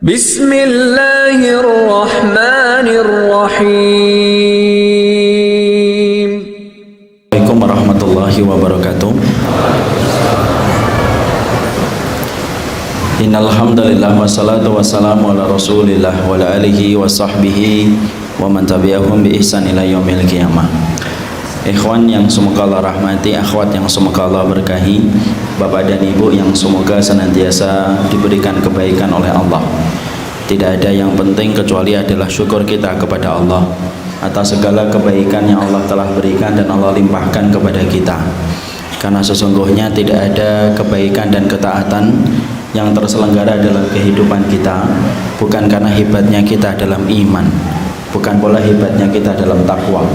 Bismillahirrahmanirrahim. Assalamualaikum warahmatullahi wabarakatuh. Innal hamdalillah wassalatu wassalamu ala Rasulillah wa ala alihi wa sahbihi wa man tabi'ahum bi ihsan ila yaumil qiyamah. Ikhwan yang semoga Allah rahmati, akhwat yang semoga Allah berkahi, Bapak dan Ibu yang semoga senantiasa diberikan kebaikan oleh Allah. Tidak ada yang penting kecuali adalah syukur kita kepada Allah atas segala kebaikan yang Allah telah berikan dan Allah limpahkan kepada kita. Karena sesungguhnya tidak ada kebaikan dan ketaatan yang terselenggara dalam kehidupan kita bukan karena hebatnya kita dalam iman, bukan pula hebatnya kita dalam takwa,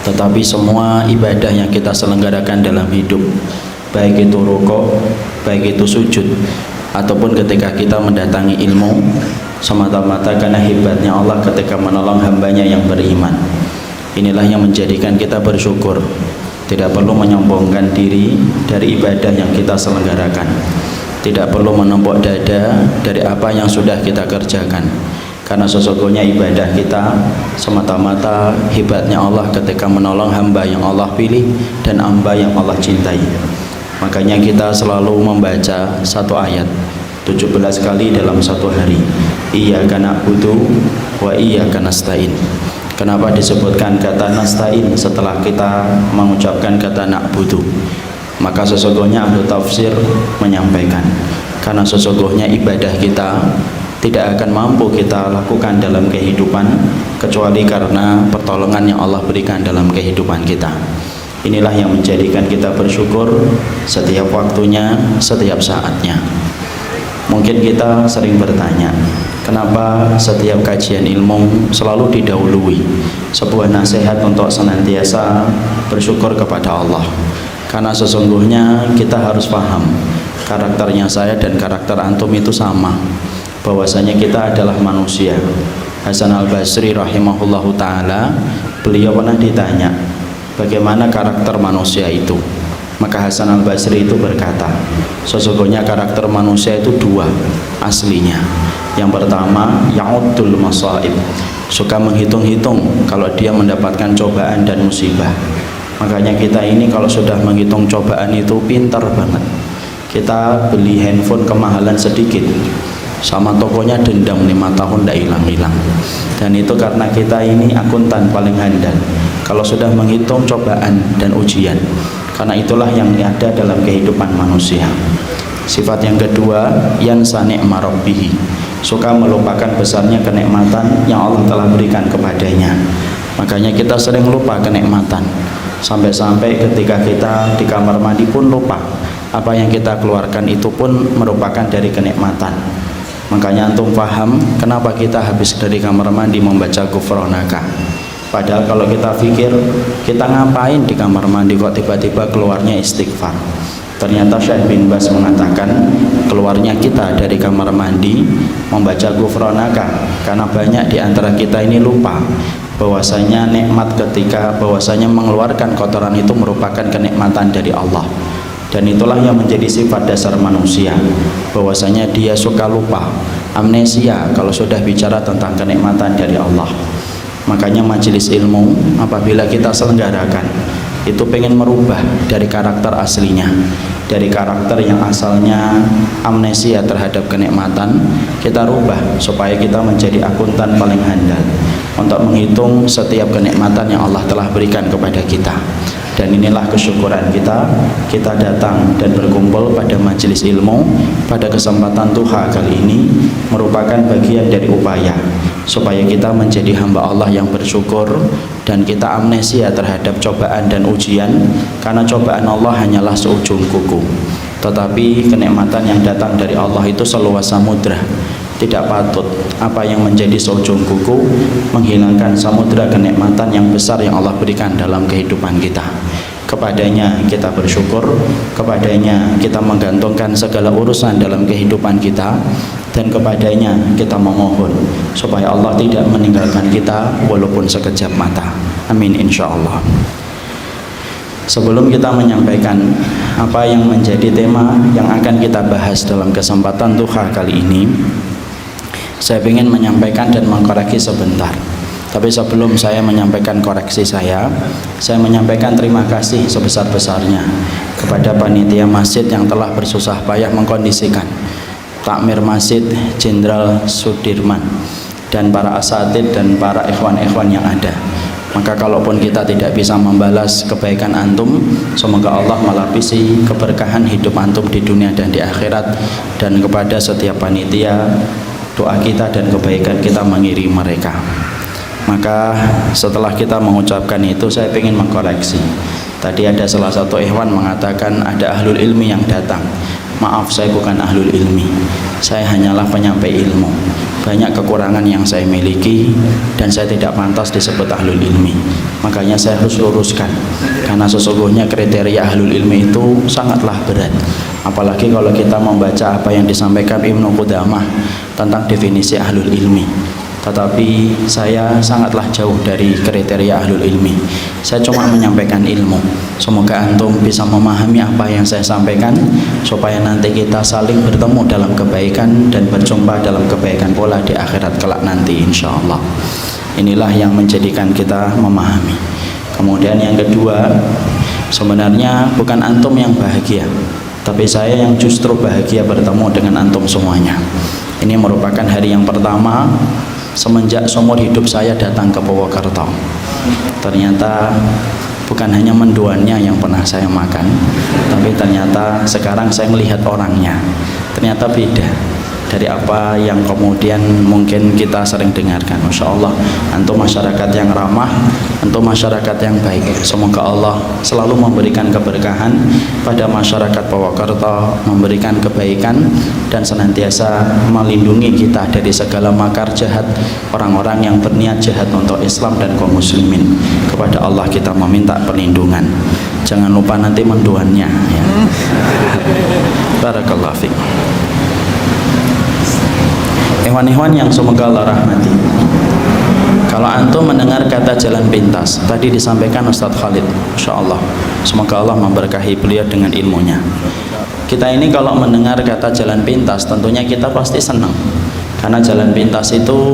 tetapi semua ibadah yang kita selenggarakan dalam hidup, baik itu rukuk, baik itu sujud, ataupun ketika kita mendatangi ilmu, semata-mata karena hebatnya Allah ketika menolong hambanya yang beriman. Inilah yang menjadikan kita bersyukur, tidak perlu menyombongkan diri dari ibadah yang kita selenggarakan, tidak perlu menempok dada dari apa yang sudah kita kerjakan, karena sesungguhnya ibadah kita semata-mata hebatnya Allah ketika menolong hamba yang Allah pilih dan hamba yang Allah cintai. Makanya kita selalu membaca satu ayat 17 kali dalam satu hari. Iyyaka na'budu wa iyyaka nasta'in. Kenapa disebutkan kata nasta'in setelah kita mengucapkan kata na'budu? Maka sesungguhnya ahli tafsir menyampaikan, karena sesungguhnya ibadah kita tidak akan mampu kita lakukan dalam kehidupan kecuali karena pertolongan yang Allah berikan dalam kehidupan kita. Inilah yang menjadikan kita bersyukur setiap waktunya, setiap saatnya. Mungkin kita sering bertanya, kenapa setiap kajian ilmu selalu didahului sebuah nasihat untuk senantiasa bersyukur kepada Allah? Karena sesungguhnya kita harus paham, karakternya saya dan karakter antum itu sama, bahwasanya kita adalah manusia. Hasan al-Basri rahimahullahu ta'ala, beliau pernah ditanya, bagaimana karakter manusia itu? Maka Hasan al-Basri itu berkata, sesungguhnya karakter manusia itu dua aslinya. Yang pertama, ya'uddul masaib, suka menghitung-hitung kalau dia mendapatkan cobaan dan musibah. Makanya kita ini kalau sudah menghitung cobaan itu pintar banget. Kita beli handphone kemahalan sedikit, sama tokonya dendam 5 tahun tidak hilang-hilang. Dan itu karena kita ini akuntan paling handal kalau sudah menghitung cobaan dan ujian. Karena itulah yang ada dalam kehidupan manusia. Sifat yang kedua, yansa ni'ma rabbih, suka melupakan besarnya kenikmatan yang Allah telah berikan kepadanya. Makanya kita sering lupa kenikmatan, sampai-sampai ketika kita di kamar mandi pun lupa apa yang kita keluarkan itu pun merupakan dari kenikmatan. Makanya antum paham kenapa kita habis dari kamar mandi membaca Ghufranaka. Padahal kalau kita pikir, kita ngapain di kamar mandi kok tiba-tiba keluarnya istighfar. Ternyata Syekh bin Bas mengatakan keluarnya kita dari kamar mandi membaca Ghufranaka karena banyak di antara kita ini lupa bahwasanya nikmat ketika bahwasanya mengeluarkan kotoran itu merupakan kenikmatan dari Allah. Dan itulah yang menjadi sifat dasar manusia, bahwasanya dia suka lupa, amnesia kalau sudah bicara tentang kenikmatan dari Allah. Makanya majelis ilmu apabila kita selenggarakan itu pengen merubah dari karakter aslinya, dari karakter yang asalnya amnesia terhadap kenikmatan, kita rubah supaya kita menjadi akuntan paling handal untuk menghitung setiap kenikmatan yang Allah telah berikan kepada kita. Dan inilah kesyukuran kita datang dan berkumpul pada majelis ilmu pada kesempatan Duha kali ini merupakan bagian dari upaya supaya kita menjadi hamba Allah yang bersyukur dan kita amnesia terhadap cobaan dan ujian, karena cobaan Allah hanyalah seujung kuku, tetapi kenikmatan yang datang dari Allah itu seluas samudra. Tidak patut apa yang menjadi seujung kuku menghilangkan samudra kenikmatan yang besar yang Allah berikan dalam kehidupan kita. Kepadanya kita bersyukur, kepadanya kita menggantungkan segala urusan dalam kehidupan kita, dan kepadanya kita memohon supaya Allah tidak meninggalkan kita walaupun sekejap mata. Amin insyaallah. Sebelum kita menyampaikan apa yang menjadi tema yang akan kita bahas dalam kesempatan duha kali ini, saya ingin menyampaikan dan mengkoreksi sebentar. Tapi sebelum saya menyampaikan koreksi saya menyampaikan terima kasih sebesar-besarnya kepada panitia masjid yang telah bersusah payah mengkondisikan takmir Masjid Jenderal Sudirman dan para asatid dan para ikhwan-ikhwan yang ada. Maka kalaupun kita tidak bisa membalas kebaikan antum, semoga Allah melapisi keberkahan hidup antum di dunia dan di akhirat. Dan kepada setiap panitia, doa kita dan kebaikan kita mengiringi mereka. Maka setelah kita mengucapkan itu, saya ingin mengkoreksi. Tadi ada salah satu ikhwan mengatakan ada ahlul ilmi yang datang. Maaf, saya bukan ahlul ilmi, saya hanyalah penyampai ilmu. Banyak kekurangan yang saya miliki dan saya tidak pantas disebut ahlul ilmi. Makanya saya harus luruskan, karena sesungguhnya kriteria ahlul ilmi itu sangatlah berat. Apalagi kalau kita membaca apa yang disampaikan Ibnu Qudamah tentang definisi ahlul ilmi. Tetapi saya sangatlah jauh dari kriteria ahlul ilmi. Saya cuma menyampaikan ilmu. Semoga antum bisa memahami apa yang saya sampaikan, supaya nanti kita saling bertemu dalam kebaikan dan berjumpa dalam kebaikan pula di akhirat kelak nanti, insya Allah. Inilah yang menjadikan kita memahami. Kemudian yang kedua, sebenarnya bukan antum yang bahagia, tapi saya yang justru bahagia bertemu dengan antum semuanya. Ini merupakan hari yang pertama semenjak seumur hidup saya datang ke Purwokerto. Ternyata bukan hanya mendoannya yang pernah saya makan, tapi ternyata sekarang saya melihat orangnya, ternyata beda dari apa yang kemudian mungkin kita sering dengarkan. Masya Allah, antum masyarakat yang ramah, antum masyarakat yang baik. Semoga Allah selalu memberikan keberkahan pada masyarakat Purwokerto, memberikan kebaikan dan senantiasa melindungi kita dari segala makar jahat orang-orang yang berniat jahat untuk Islam dan kaum muslimin. Kepada Allah kita meminta perlindungan. Jangan lupa nanti mendoannya ya. Barakallahu fiik. Ikhwan-ikhwan yang semoga Allah rahmati, kalau antum mendengar kata jalan pintas, tadi disampaikan Ustadz Khalid, Insya Allah, semoga Allah memberkahi beliau dengan ilmunya. Kita ini kalau mendengar kata jalan pintas, tentunya kita pasti senang, karena jalan pintas itu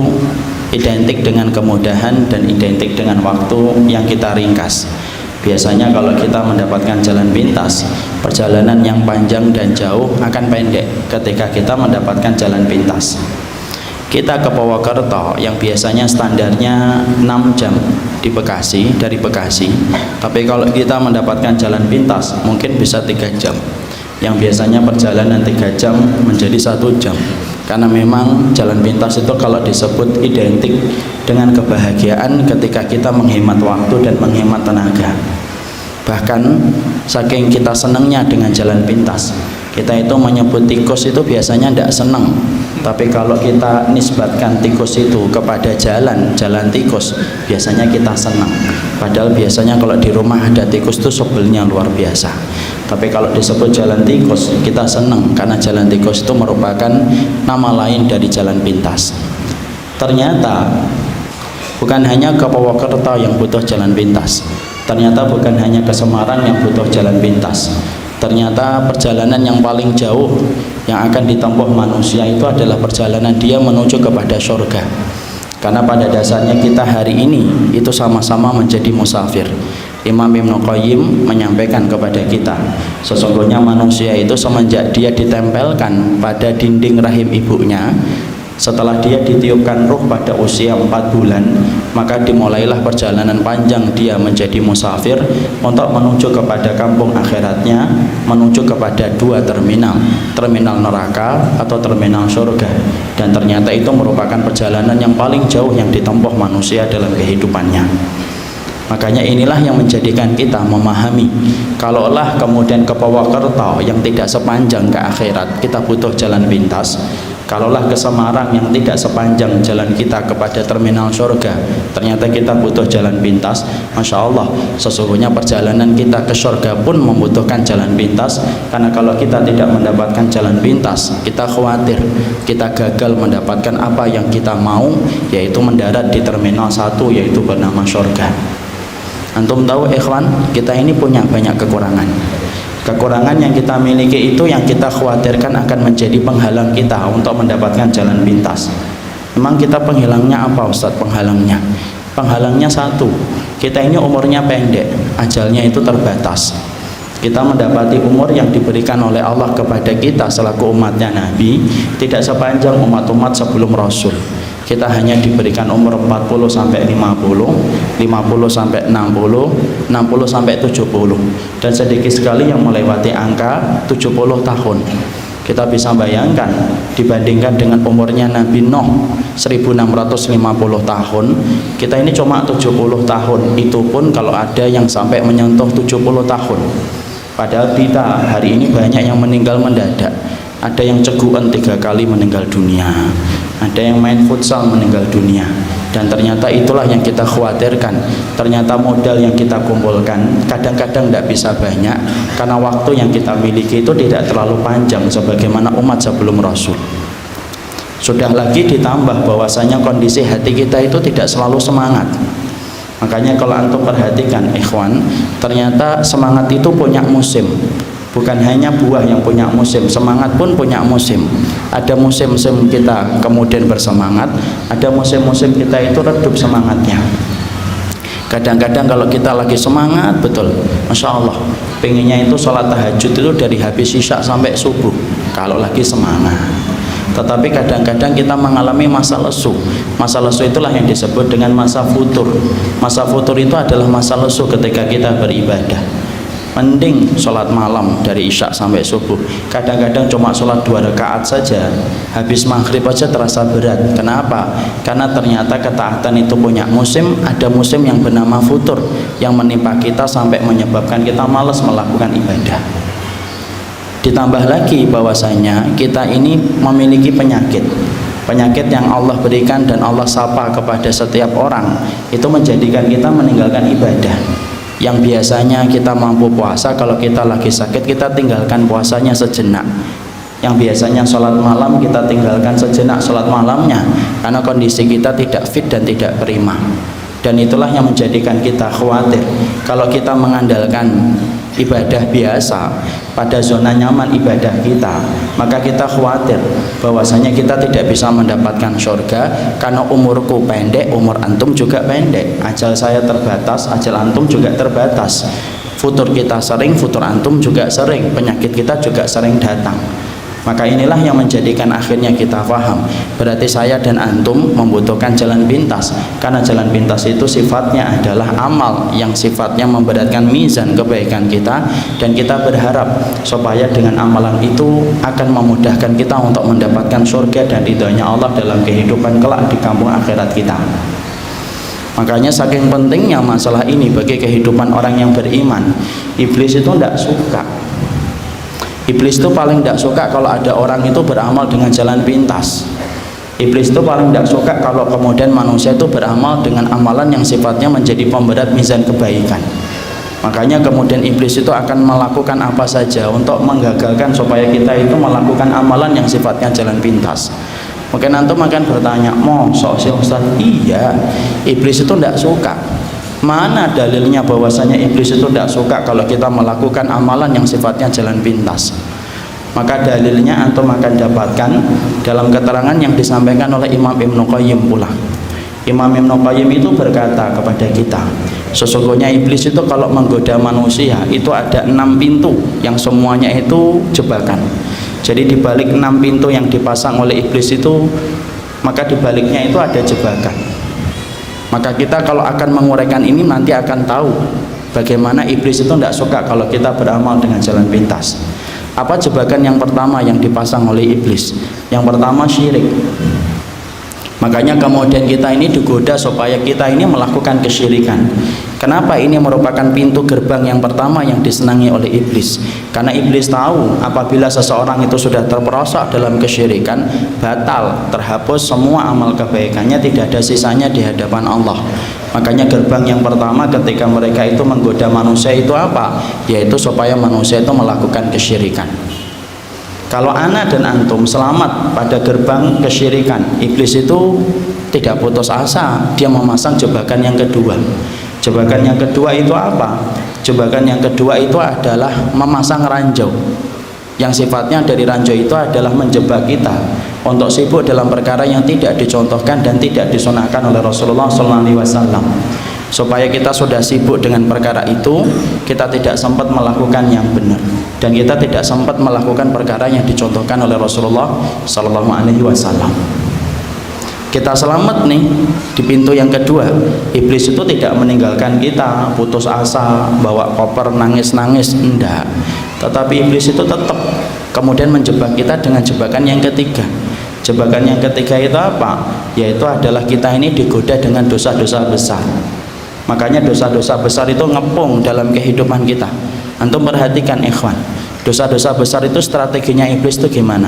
identik dengan kemudahan dan identik dengan waktu yang kita ringkas. Biasanya kalau kita mendapatkan jalan pintas, perjalanan yang panjang dan jauh akan pendek ketika kita mendapatkan jalan pintas. Kita ke Purwokerto yang biasanya standarnya 6 jam di Bekasi, dari Bekasi, tapi kalau kita mendapatkan jalan pintas mungkin bisa 3 jam, yang biasanya perjalanan 3 jam menjadi 1 jam. Karena memang jalan pintas itu kalau disebut identik dengan kebahagiaan ketika kita menghemat waktu dan menghemat tenaga. Bahkan saking kita senangnya dengan jalan pintas, kita itu menyebut tikus itu biasanya tidak senang, tapi kalau kita nisbatkan tikus itu kepada jalan tikus, biasanya kita senang. Padahal biasanya kalau di rumah ada tikus itu sebelnya luar biasa. Tapi kalau disebut jalan tikus, kita senang karena jalan tikus itu merupakan nama lain dari jalan pintas. Ternyata bukan hanya ke Purwokerto yang butuh jalan pintas. Ternyata bukan hanya ke Semarang yang butuh jalan pintas. Ternyata perjalanan yang paling jauh yang akan ditempuh manusia itu adalah perjalanan dia menuju kepada surga. Karena pada dasarnya kita hari ini itu sama-sama menjadi musafir. Imam Ibnu Qayyim menyampaikan kepada kita, sesungguhnya manusia itu semenjak dia ditempelkan pada dinding rahim ibunya, setelah dia ditiupkan ruh pada usia 4 bulan, maka dimulailah perjalanan panjang dia menjadi musafir untuk menuju kepada kampung akhiratnya, menuju kepada 2 terminal, terminal neraka atau terminal surga. Dan ternyata itu merupakan perjalanan yang paling jauh yang ditempuh manusia dalam kehidupannya. Makanya inilah yang menjadikan kita memahami, kalaulah kemudian ke Purwokerto yang tidak sepanjang ke akhirat kita butuh jalan pintas, kalaulah ke Semarang yang tidak sepanjang jalan kita kepada terminal surga ternyata kita butuh jalan pintas, Masya Allah, sesungguhnya perjalanan kita ke surga pun membutuhkan jalan pintas. Karena kalau kita tidak mendapatkan jalan pintas, kita khawatir kita gagal mendapatkan apa yang kita mau, yaitu mendarat di terminal 1 yaitu bernama surga. Antum tahu ikhwan, kita ini punya banyak kekurangan. Kekurangan yang kita miliki itu yang kita khawatirkan akan menjadi penghalang kita untuk mendapatkan jalan pintas. Memang kita penghilangnya apa Ustaz? Penghalangnya satu, kita ini umurnya pendek, ajalnya itu terbatas. Kita mendapati umur yang diberikan oleh Allah kepada kita selaku umatnya Nabi tidak sepanjang umat-umat sebelum Rasul. Kita hanya diberikan umur 40 sampai 50, 50 sampai 60, 60 sampai 70, dan sedikit sekali yang melewati angka 70 tahun. Kita bisa bayangkan dibandingkan dengan umurnya Nabi Nuh 1650 tahun, kita ini cuma 70 tahun. Itu pun kalau ada yang sampai menyentuh 70 tahun. Padahal kita hari ini banyak yang meninggal mendadak. Ada yang cegukan 3 kali meninggal dunia, ada yang main futsal meninggal dunia. Dan ternyata itulah yang kita khawatirkan. Ternyata modal yang kita kumpulkan kadang-kadang tidak bisa banyak, karena waktu yang kita miliki itu tidak terlalu panjang sebagaimana umat sebelum Rasul. Sudah lagi ditambah bahwasanya kondisi hati kita itu tidak selalu semangat. Makanya kalau antum perhatikan ikhwan, ternyata semangat itu punya musim. Bukan hanya buah yang punya musim, semangat pun punya musim. Ada musim-musim kita kemudian bersemangat, ada musim-musim kita itu redup semangatnya. Kadang-kadang kalau kita lagi semangat betul, Masya Allah, pengennya itu sholat tahajud itu dari habis isya sampai subuh kalau lagi semangat. Tetapi kadang-kadang kita mengalami masa lesu. Masa lesu itulah yang disebut dengan masa futur. Masa futur itu adalah masa lesu ketika kita beribadah. Mending sholat malam dari isya sampai subuh. Kadang-kadang cuma sholat 2 rakaat saja, habis maghrib aja terasa berat. Kenapa? Karena ternyata ketaatan itu punya musim. Ada musim yang bernama futur, yang menimpa kita sampai menyebabkan kita malas melakukan ibadah. Ditambah lagi bahwasanya kita ini memiliki penyakit yang Allah berikan dan Allah sapa kepada setiap orang, itu menjadikan kita meninggalkan ibadah. Yang biasanya kita mampu puasa, kalau kita lagi sakit kita tinggalkan puasanya sejenak. Yang biasanya sholat malam kita tinggalkan sejenak sholat malamnya, karena kondisi kita tidak fit dan tidak prima. Dan itulah yang menjadikan kita khawatir. Kalau kita mengandalkan ibadah biasa pada zona nyaman ibadah kita, maka kita khawatir bahwasanya kita tidak bisa mendapatkan surga, karena umurku pendek, umur antum juga pendek, ajal saya terbatas, ajal antum juga terbatas, futur kita sering, futur antum juga sering, penyakit kita juga sering datang. Maka inilah yang menjadikan akhirnya kita paham, berarti saya dan antum membutuhkan jalan pintas, karena jalan pintas itu sifatnya adalah amal yang sifatnya memberatkan mizan kebaikan kita, dan kita berharap supaya dengan amalan itu akan memudahkan kita untuk mendapatkan surga dan ridhonya Allah dalam kehidupan kelak di kampung akhirat kita. Makanya saking pentingnya masalah ini bagi kehidupan orang yang beriman. Iblis itu tidak suka. Iblis itu paling tidak suka kalau ada orang itu beramal dengan jalan pintas. Iblis itu paling tidak suka kalau kemudian manusia itu beramal dengan amalan yang sifatnya menjadi pemberat mizan kebaikan. Makanya kemudian iblis itu akan melakukan apa saja untuk menggagalkan supaya kita itu melakukan amalan yang sifatnya jalan pintas. Mungkin antum akan bertanya, mosok sih Ustaz? Iya, iblis itu tidak suka. Mana dalilnya bahwasanya iblis itu tidak suka kalau kita melakukan amalan yang sifatnya jalan pintas? Maka dalilnya antum akan dapatkan dalam keterangan yang disampaikan oleh Imam Ibnu Qayyim pula. Imam Ibnu Qayyim itu berkata kepada kita, sesungguhnya iblis itu kalau menggoda manusia itu ada 6 pintu yang semuanya itu jebakan. Jadi di balik 6 pintu yang dipasang oleh iblis itu, maka di baliknya itu ada jebakan. Maka kita kalau akan menguraikan ini nanti akan tahu bagaimana iblis itu tidak suka kalau kita beramal dengan jalan pintas. Apa jebakan yang pertama yang dipasang oleh iblis? Yang pertama syirik. Makanya kemudian kita ini digoda supaya kita ini melakukan kesyirikan. Kenapa ini merupakan pintu gerbang yang pertama yang disenangi oleh iblis? Karena iblis tahu apabila seseorang itu sudah terperosok dalam kesyirikan, batal, terhapus semua amal kebaikannya, tidak ada sisanya di hadapan Allah. Makanya gerbang yang pertama ketika mereka itu menggoda manusia itu apa? Yaitu supaya manusia itu melakukan kesyirikan. Kalau ana dan antum selamat pada gerbang kesyirikan, iblis itu tidak putus asa, dia memasang jebakan yang kedua. Jebakan yang kedua itu apa? Jebakan yang kedua itu adalah memasang ranjau. Yang sifatnya dari ranjau itu adalah menjebak kita untuk sibuk dalam perkara yang tidak dicontohkan dan tidak disunahkan oleh Rasulullah SAW. Supaya kita sudah sibuk dengan perkara itu, kita tidak sempat melakukan yang benar, dan kita tidak sempat melakukan perkara yang dicontohkan oleh Rasulullah SAW. Kita selamat nih di pintu yang kedua. Iblis itu tidak meninggalkan kita putus asa, bawa koper nangis-nangis, enggak. Tetapi iblis itu tetap kemudian menjebak kita dengan jebakan yang ketiga. Jebakan yang ketiga itu apa? Yaitu adalah kita ini digoda dengan dosa-dosa besar. Makanya dosa-dosa besar itu ngepung dalam kehidupan kita. Antum perhatikan ikhwan, dosa-dosa besar itu strateginya iblis itu gimana?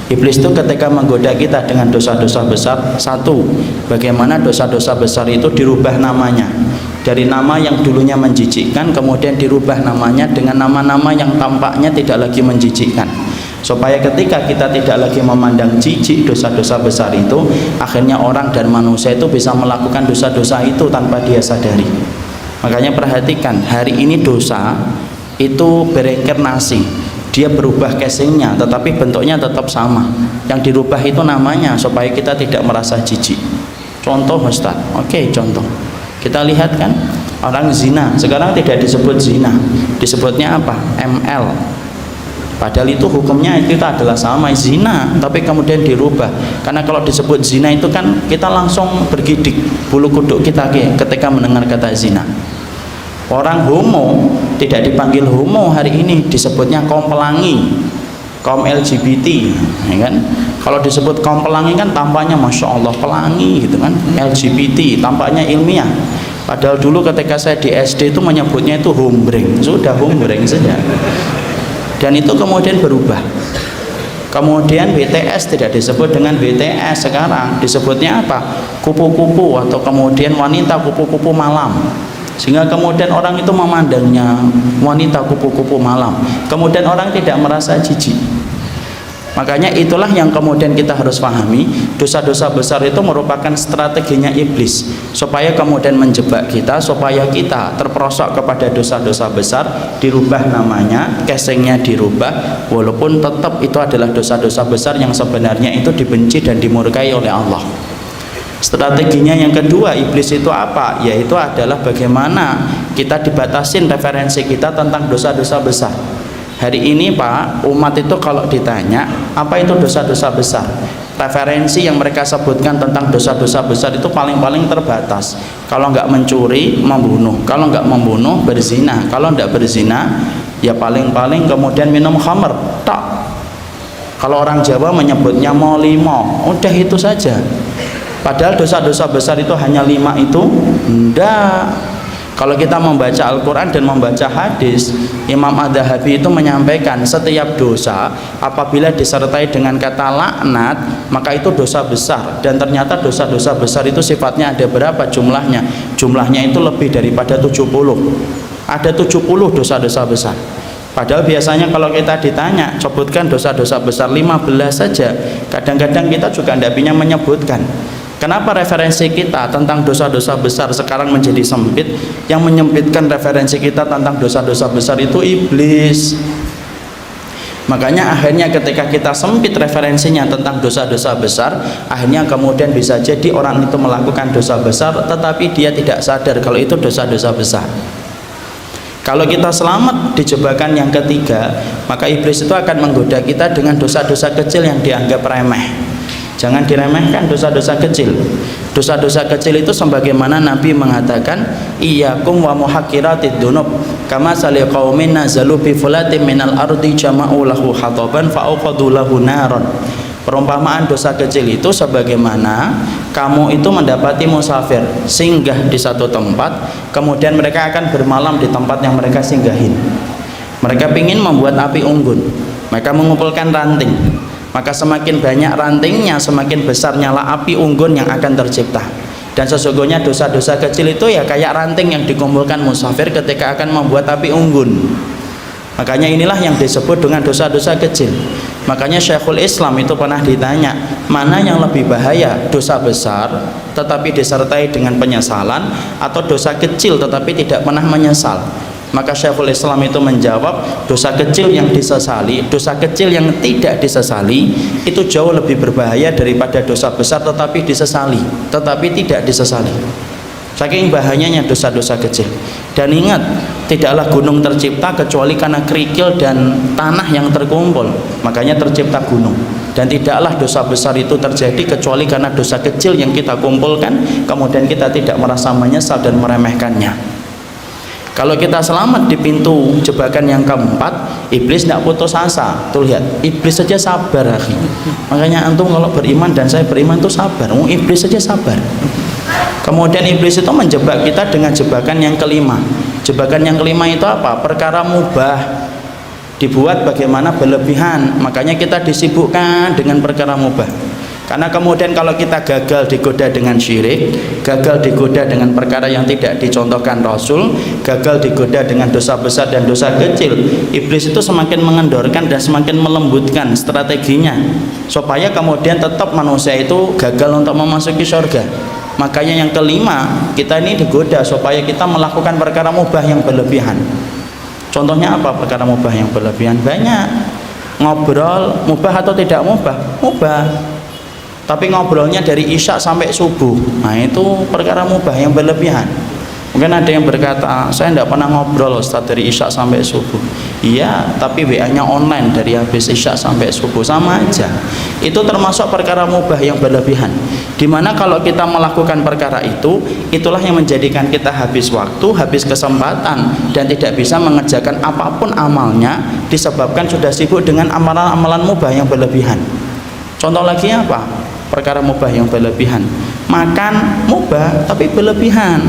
Iblis itu ketika menggoda kita dengan dosa-dosa besar, satu, bagaimana dosa-dosa besar itu dirubah namanya. Dari nama yang dulunya menjijikkan kemudian dirubah namanya dengan nama-nama yang tampaknya tidak lagi menjijikkan, supaya ketika kita tidak lagi memandang jijik dosa-dosa besar itu, akhirnya orang dan manusia itu bisa melakukan dosa-dosa itu tanpa dia sadari. Makanya perhatikan, hari ini dosa itu bereinkarnasi, dia berubah casingnya tetapi bentuknya tetap sama. Yang dirubah itu namanya supaya kita tidak merasa jijik. Contoh Ustaz, oke, contoh kita lihat kan, orang zina sekarang tidak disebut zina, disebutnya apa? ML. Padahal itu hukumnya itu adalah sama, zina, tapi kemudian dirubah. Karena kalau disebut zina itu kan kita langsung bergidik bulu kuduk kita ketika mendengar kata zina. Orang homo tidak dipanggil homo hari ini, disebutnya kaum pelangi, kaum LGBT, ya kan? Kalau disebut kaum pelangi kan tampaknya masya Allah pelangi gitu kan, LGBT tampaknya ilmiah. Padahal dulu ketika saya di SD itu menyebutnya itu hombreng, sudah hombreng saja. Dan itu kemudian berubah. Kemudian BTS tidak disebut dengan BTS, sekarang disebutnya apa? Kupu-kupu, atau kemudian wanita kupu-kupu malam. Sehingga kemudian orang itu memandangnya wanita kupu-kupu malam. Kemudian orang tidak merasa jijik. Makanya itulah yang kemudian kita harus pahami, dosa-dosa besar itu merupakan strateginya iblis supaya kemudian menjebak kita, supaya kita terperosok kepada dosa-dosa besar, dirubah namanya, casingnya dirubah, walaupun tetap itu adalah dosa-dosa besar yang sebenarnya itu dibenci dan dimurkai oleh Allah. Strateginya yang kedua iblis itu apa? Yaitu adalah bagaimana kita dibatasin referensi kita tentang dosa-dosa besar. Hari ini Pak, umat itu kalau ditanya apa itu dosa-dosa besar, referensi yang mereka sebutkan tentang dosa-dosa besar itu paling-paling terbatas. Kalau nggak mencuri, membunuh. Kalau nggak membunuh, berzina. Kalau nggak berzina, ya paling-paling kemudian minum khamr, tak. Kalau orang Jawa menyebutnya molimo, udah itu saja. Padahal dosa-dosa besar itu hanya 5 itu? Enggak. Kalau kita membaca Al-Quran dan membaca hadis, Imam Adz-Dzahabi itu menyampaikan setiap dosa apabila disertai dengan kata laknat, maka itu dosa besar. Dan ternyata dosa-dosa besar itu sifatnya ada berapa jumlahnya? Jumlahnya itu lebih daripada 70. Ada 70 dosa-dosa besar. Padahal biasanya kalau kita ditanya, sebutkan dosa-dosa besar 15 saja. Kadang-kadang kita juga tidak bisa menyebutkan. Kenapa referensi kita tentang dosa-dosa besar sekarang menjadi sempit? Yang menyempitkan referensi kita tentang dosa-dosa besar itu iblis. Makanya akhirnya ketika kita sempit referensinya tentang dosa-dosa besar, akhirnya kemudian bisa jadi orang itu melakukan dosa besar tetapi dia tidak sadar kalau itu dosa-dosa besar. Kalau kita selamat di jebakan yang ketiga, maka iblis itu akan menggoda kita dengan dosa-dosa kecil yang dianggap remeh. Jangan diremehkan dosa-dosa kecil. Dosa-dosa kecil itu sebagaimana Nabi mengatakan, iyyakum wa muhaqqiratid dzunub kama sali qaumin nazalu bi fulatin minal ardi jama'u lahu hataban fa auqadu lahu naron. Perumpamaan dosa kecil itu sebagaimana kamu itu mendapati musafir singgah di satu tempat, kemudian mereka akan bermalam di tempat yang mereka singgahin. Mereka ingin membuat api unggun, mereka mengumpulkan ranting. Maka semakin banyak rantingnya, semakin besar nyala api unggun yang akan tercipta. Dan sesungguhnya dosa-dosa kecil itu ya kayak ranting yang dikumpulkan musafir ketika akan membuat api unggun. Makanya inilah yang disebut dengan dosa-dosa kecil. Makanya Syekhul Islam itu pernah ditanya, mana yang lebih bahaya, dosa besar tetapi disertai dengan penyesalan, atau dosa kecil tetapi tidak pernah menyesal? Maka Syekhul Islam itu menjawab, dosa kecil yang disesali, dosa kecil yang tidak disesali itu jauh lebih berbahaya daripada dosa besar tetapi disesali, tetapi tidak disesali. Saking bahayanya dosa-dosa kecil. Dan ingat, tidaklah gunung tercipta kecuali karena kerikil dan tanah yang terkumpul, makanya tercipta gunung. Dan tidaklah dosa besar itu terjadi kecuali karena dosa kecil yang kita kumpulkan, kemudian kita tidak merasa menyesal dan meremehkannya. Kalau kita selamat di pintu jebakan yang keempat, iblis tidak putus asa. Tuh lihat, iblis saja sabar, akhi. Makanya antum kalau beriman dan saya beriman itu sabar. Iblis saja sabar. Kemudian iblis itu menjebak kita dengan jebakan yang kelima. Jebakan yang kelima itu apa? Perkara mubah dibuat bagaimana berlebihan. Makanya kita disibukkan dengan perkara mubah. Karena kemudian kalau kita gagal digoda dengan syirik, gagal digoda dengan perkara yang tidak dicontohkan Rasul, gagal digoda dengan dosa besar dan dosa kecil, iblis itu semakin mengendorkan dan semakin melembutkan strateginya supaya kemudian tetap manusia itu gagal untuk memasuki surga. Makanya yang kelima, kita ini digoda supaya kita melakukan perkara mubah yang berlebihan. Contohnya apa perkara mubah yang berlebihan? Banyak. Ngobrol mubah atau tidak mubah? Mubah. Tapi ngobrolnya dari isya sampai subuh, nah itu perkara mubah yang berlebihan. Mungkin ada yang berkata, saya tidak pernah ngobrol Ustaz dari isya sampai subuh. Iya, tapi WA-nya online dari habis isya sampai subuh, sama aja. Itu termasuk perkara mubah yang berlebihan. Dimana kalau kita melakukan perkara itu, itulah yang menjadikan kita habis waktu, habis kesempatan, dan tidak bisa mengerjakan apapun amalnya disebabkan sudah sibuk dengan amalan-amalan mubah yang berlebihan. Contoh lagi apa? Perkara mubah yang berlebihan. Makan mubah tapi berlebihan.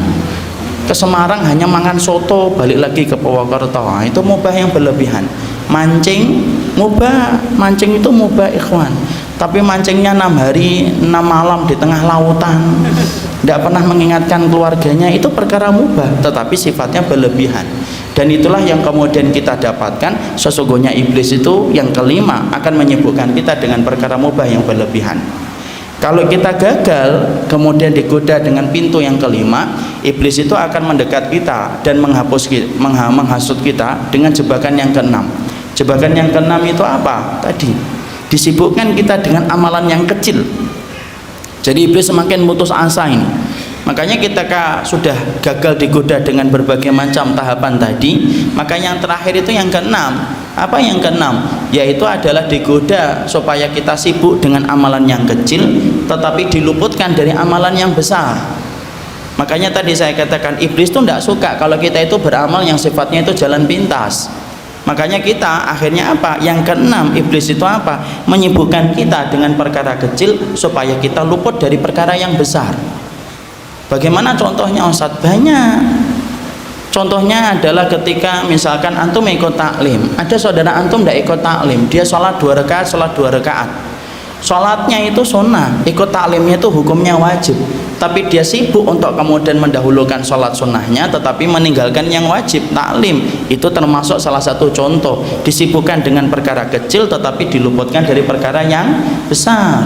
Ke Semarang hanya makan soto, balik lagi ke Purwokerto. Itu mubah yang berlebihan. Mancing mubah, mancing itu mubah ikhwan. Tapi mancingnya 6 hari 6 malam di tengah lautan, tidak pernah mengingatkan keluarganya, itu perkara mubah tetapi sifatnya berlebihan. Dan itulah yang kemudian kita dapatkan, sesungguhnya iblis itu yang kelima akan menyibukkan kita dengan perkara mubah yang berlebihan. Kalau kita gagal kemudian digoda dengan pintu yang kelima, iblis itu akan mendekat kita dan menghasut kita dengan jebakan yang keenam. Jebakan yang keenam itu apa? Tadi disibukkan kita dengan amalan yang kecil. Jadi iblis semakin putus asa ini. Makanya kita sudah gagal digoda dengan berbagai macam tahapan tadi, maka yang terakhir itu yang keenam. Apa yang keenam? Yaitu adalah digoda supaya kita sibuk dengan amalan yang kecil tetapi diluputkan dari amalan yang besar. Makanya tadi saya katakan iblis itu tidak suka kalau kita itu beramal yang sifatnya itu jalan pintas. Makanya kita akhirnya apa? Yang keenam, iblis itu apa? Menyibukkan kita dengan perkara kecil supaya kita luput dari perkara yang besar. Bagaimana contohnya Ustaz? Banyak. Contohnya adalah ketika misalkan antum ikut taklim, ada saudara antum tidak ikut taklim, dia sholat 2 rakaat, sholat 2 rakaat. Sholatnya itu sunnah, ikut taklimnya itu hukumnya wajib. Tapi dia sibuk untuk kemudian mendahulukan sholat sunnahnya, tetapi meninggalkan yang wajib, taklim. Itu termasuk salah satu contoh, disibukkan dengan perkara kecil tetapi diluputkan dari perkara yang besar.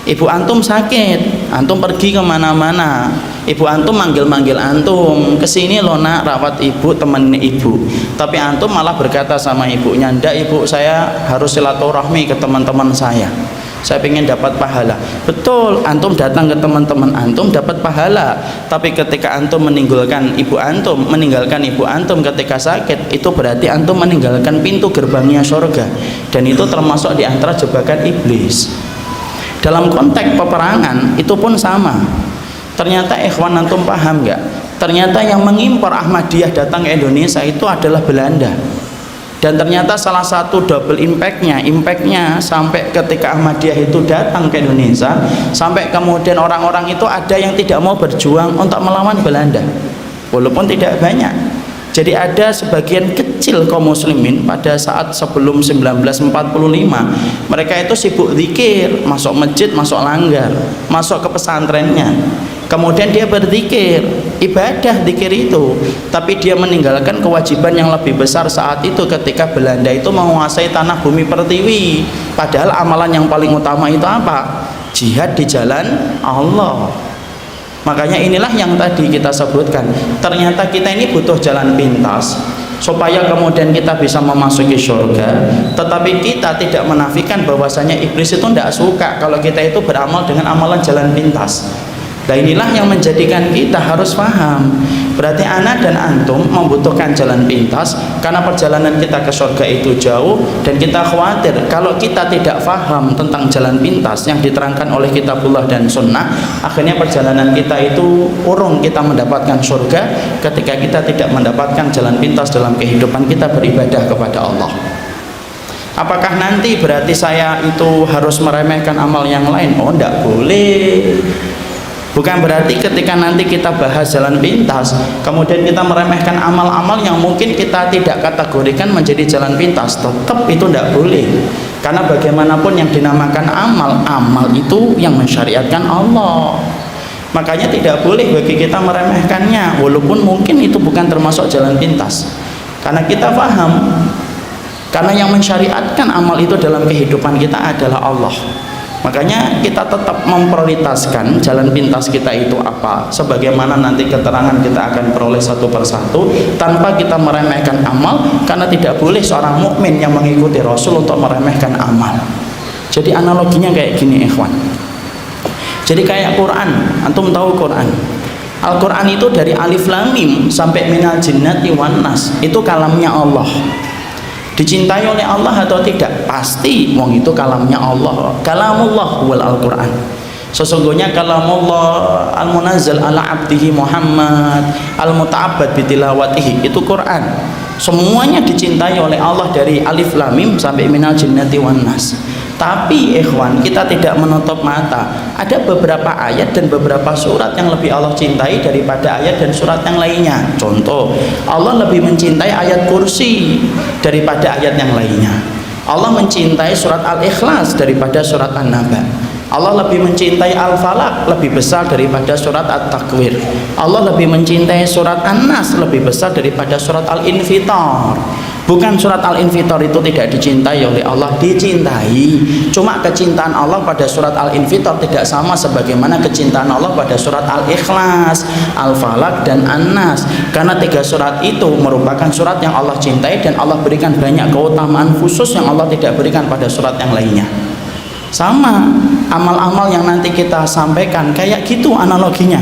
Ibu antum sakit, antum pergi kemana-mana, ibu antum manggil-manggil antum, kesini loh nak rawat ibu, temenin ibu. Tapi antum malah berkata sama ibunya, ndak ibu, saya harus silaturahmi ke teman-teman saya ingin dapat pahala. Betul, antum datang ke teman-teman antum dapat pahala. Tapi ketika antum meninggalkan ibu antum ketika sakit, itu berarti antum meninggalkan pintu gerbangnya surga. Dan itu termasuk di antara jebakan iblis. Dalam konteks peperangan itu pun sama. Ternyata ikhwan antum paham nggak? Ternyata yang mengimpor Ahmadiyah datang ke Indonesia itu adalah Belanda. Dan ternyata salah satu double impactnya sampai ketika Ahmadiyah itu datang ke Indonesia, sampai kemudian orang-orang itu ada yang tidak mau berjuang untuk melawan Belanda, walaupun tidak banyak. Jadi ada sebagian kecil kaum muslimin pada saat sebelum 1945, mereka itu sibuk zikir, masuk masjid, masuk langgar, masuk ke pesantrennya. Kemudian dia berzikir, ibadah zikir itu, tapi dia meninggalkan kewajiban yang lebih besar saat itu ketika Belanda itu menguasai tanah bumi pertiwi. Padahal amalan yang paling utama itu apa? Jihad di jalan Allah. Makanya inilah yang tadi kita sebutkan, ternyata kita ini butuh jalan pintas supaya kemudian kita bisa memasuki surga. Tetapi kita tidak menafikan bahwasanya iblis itu tidak suka kalau kita itu beramal dengan amalan jalan pintas. Nah inilah yang menjadikan kita harus paham. Berarti ana dan antum membutuhkan jalan pintas karena perjalanan kita ke surga itu jauh, dan kita khawatir kalau kita tidak paham tentang jalan pintas yang diterangkan oleh kitabullah dan sunnah, akhirnya perjalanan kita itu urung kita mendapatkan surga ketika kita tidak mendapatkan jalan pintas dalam kehidupan kita beribadah kepada Allah. Apakah nanti berarti saya itu harus meremehkan amal yang lain? Oh, tidak boleh. Bukan berarti ketika nanti kita bahas jalan pintas kemudian kita meremehkan amal-amal yang mungkin kita tidak kategorikan menjadi jalan pintas. Tetap itu tidak boleh, karena bagaimanapun yang dinamakan amal, amal itu yang mensyariatkan Allah. Makanya tidak boleh bagi kita meremehkannya walaupun mungkin itu bukan termasuk jalan pintas, karena kita paham, karena yang mensyariatkan amal itu dalam kehidupan kita adalah Allah. Makanya kita tetap memprioritaskan jalan pintas kita itu apa, sebagaimana nanti keterangan kita akan peroleh satu persatu, tanpa kita meremehkan amal, karena tidak boleh seorang mukmin yang mengikuti Rasul untuk meremehkan amal. Jadi analoginya kayak gini ikhwan. Jadi kayak Quran, antum tahu Quran. Al-Quran itu dari alif lam mim sampai minal jinnati wan nas, itu kalamnya Allah. Dicintai oleh Allah atau tidak? Pasti, wong itu kalamnya Allah. Kalamullah wal Al-Quran. Sesungguhnya kalamullah al-munazzal ala abdihi Muhammad al-muta'abbad bitilawatihi, itu Quran. Semuanya dicintai oleh Allah dari alif lam mim sampai minal jinnati wan nas. Tapi ikhwan, kita tidak menutup mata, ada beberapa ayat dan beberapa surat yang lebih Allah cintai daripada ayat dan surat yang lainnya. Contoh, Allah lebih mencintai ayat kursi daripada ayat yang lainnya. Allah mencintai surat Al-Ikhlas daripada surat An-Naba. Allah lebih mencintai Al-Falaq lebih besar daripada surat At-Takwir. Allah lebih mencintai surat An-Nas lebih besar daripada surat Al-Infitar. Bukan surat Al-Infitar itu tidak dicintai oleh Allah, dicintai. Cuma kecintaan Allah pada surat Al-Infitar tidak sama sebagaimana kecintaan Allah pada surat Al-Ikhlas, Al-Falaq dan An-Nas. Karena tiga surat itu merupakan surat yang Allah cintai dan Allah berikan banyak keutamaan khusus yang Allah tidak berikan pada surat yang lainnya. Sama amal-amal yang nanti kita sampaikan kayak gitu analoginya.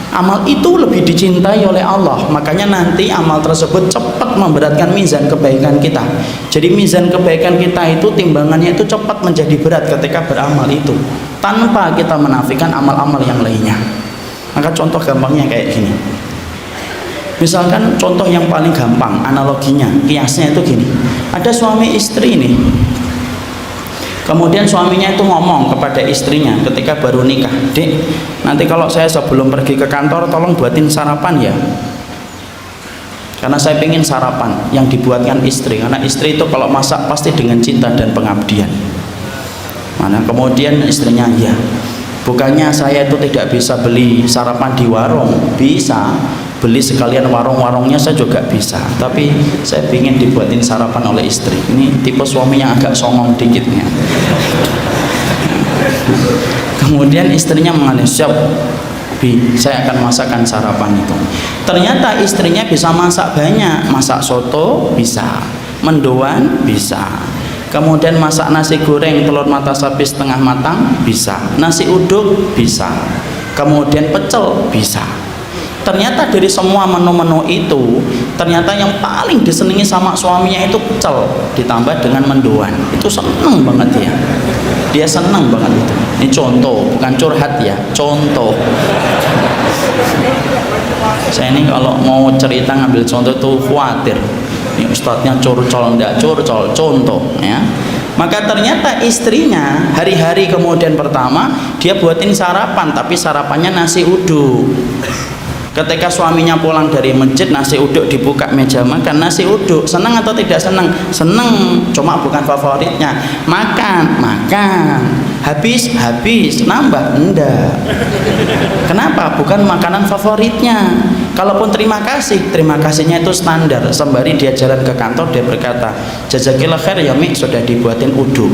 Amal itu lebih dicintai oleh Allah, makanya nanti amal tersebut cepat memberatkan mizan kebaikan kita. Jadi mizan kebaikan kita itu timbangannya itu cepat menjadi berat ketika beramal itu, tanpa kita menafikan amal-amal yang lainnya. Maka contoh gampangnya kayak gini. Misalkan contoh yang paling gampang analoginya, kiasnya itu gini. Ada suami istri nih. Kemudian suaminya itu ngomong kepada istrinya ketika baru nikah, "Dek, nanti kalau saya sebelum pergi ke kantor tolong buatin sarapan ya, karena saya pengen sarapan yang dibuatkan istri, karena istri itu kalau masak pasti dengan cinta dan pengabdian." Mana kemudian istrinya, "Ya, bukannya saya itu tidak bisa beli sarapan di warung, bisa beli sekalian warung-warungnya saya juga bisa, tapi saya ingin dibuatin sarapan oleh istri." Ini tipe suami yang agak songong dikitnya. Kemudian istrinya mengatakan, "Siap Bi, saya akan masakan sarapan itu." Ternyata istrinya bisa masak banyak, masak soto bisa, mendoan bisa, kemudian masak nasi goreng telur mata sapi setengah matang bisa, nasi uduk bisa, kemudian pecel bisa. Ternyata dari semua menu-menu itu, ternyata yang paling disenangi sama suaminya itu pecel ditambah dengan mendoan. Itu seneng banget ya, dia seneng banget itu. Ini contoh, bukan curhat ya, contoh. Saya ini kalau mau cerita ngambil contoh tuh khawatir ini ustadznya curcol, enggak curcol, contoh ya. Maka ternyata istrinya hari-hari kemudian pertama dia buatin sarapan, tapi sarapannya nasi uduk. Ketika suaminya pulang dari masjid, nasi uduk dibuka meja makan, nasi uduk. Senang atau tidak senang? Senang, cuma bukan favoritnya. Makan, habis, nambah, enggak. Kenapa? Bukan makanan favoritnya. Kalaupun terima kasihnya itu standar. Sembari dia jalan ke kantor, dia berkata, "Jazakillah khair ya Mi, sudah dibuatin uduk."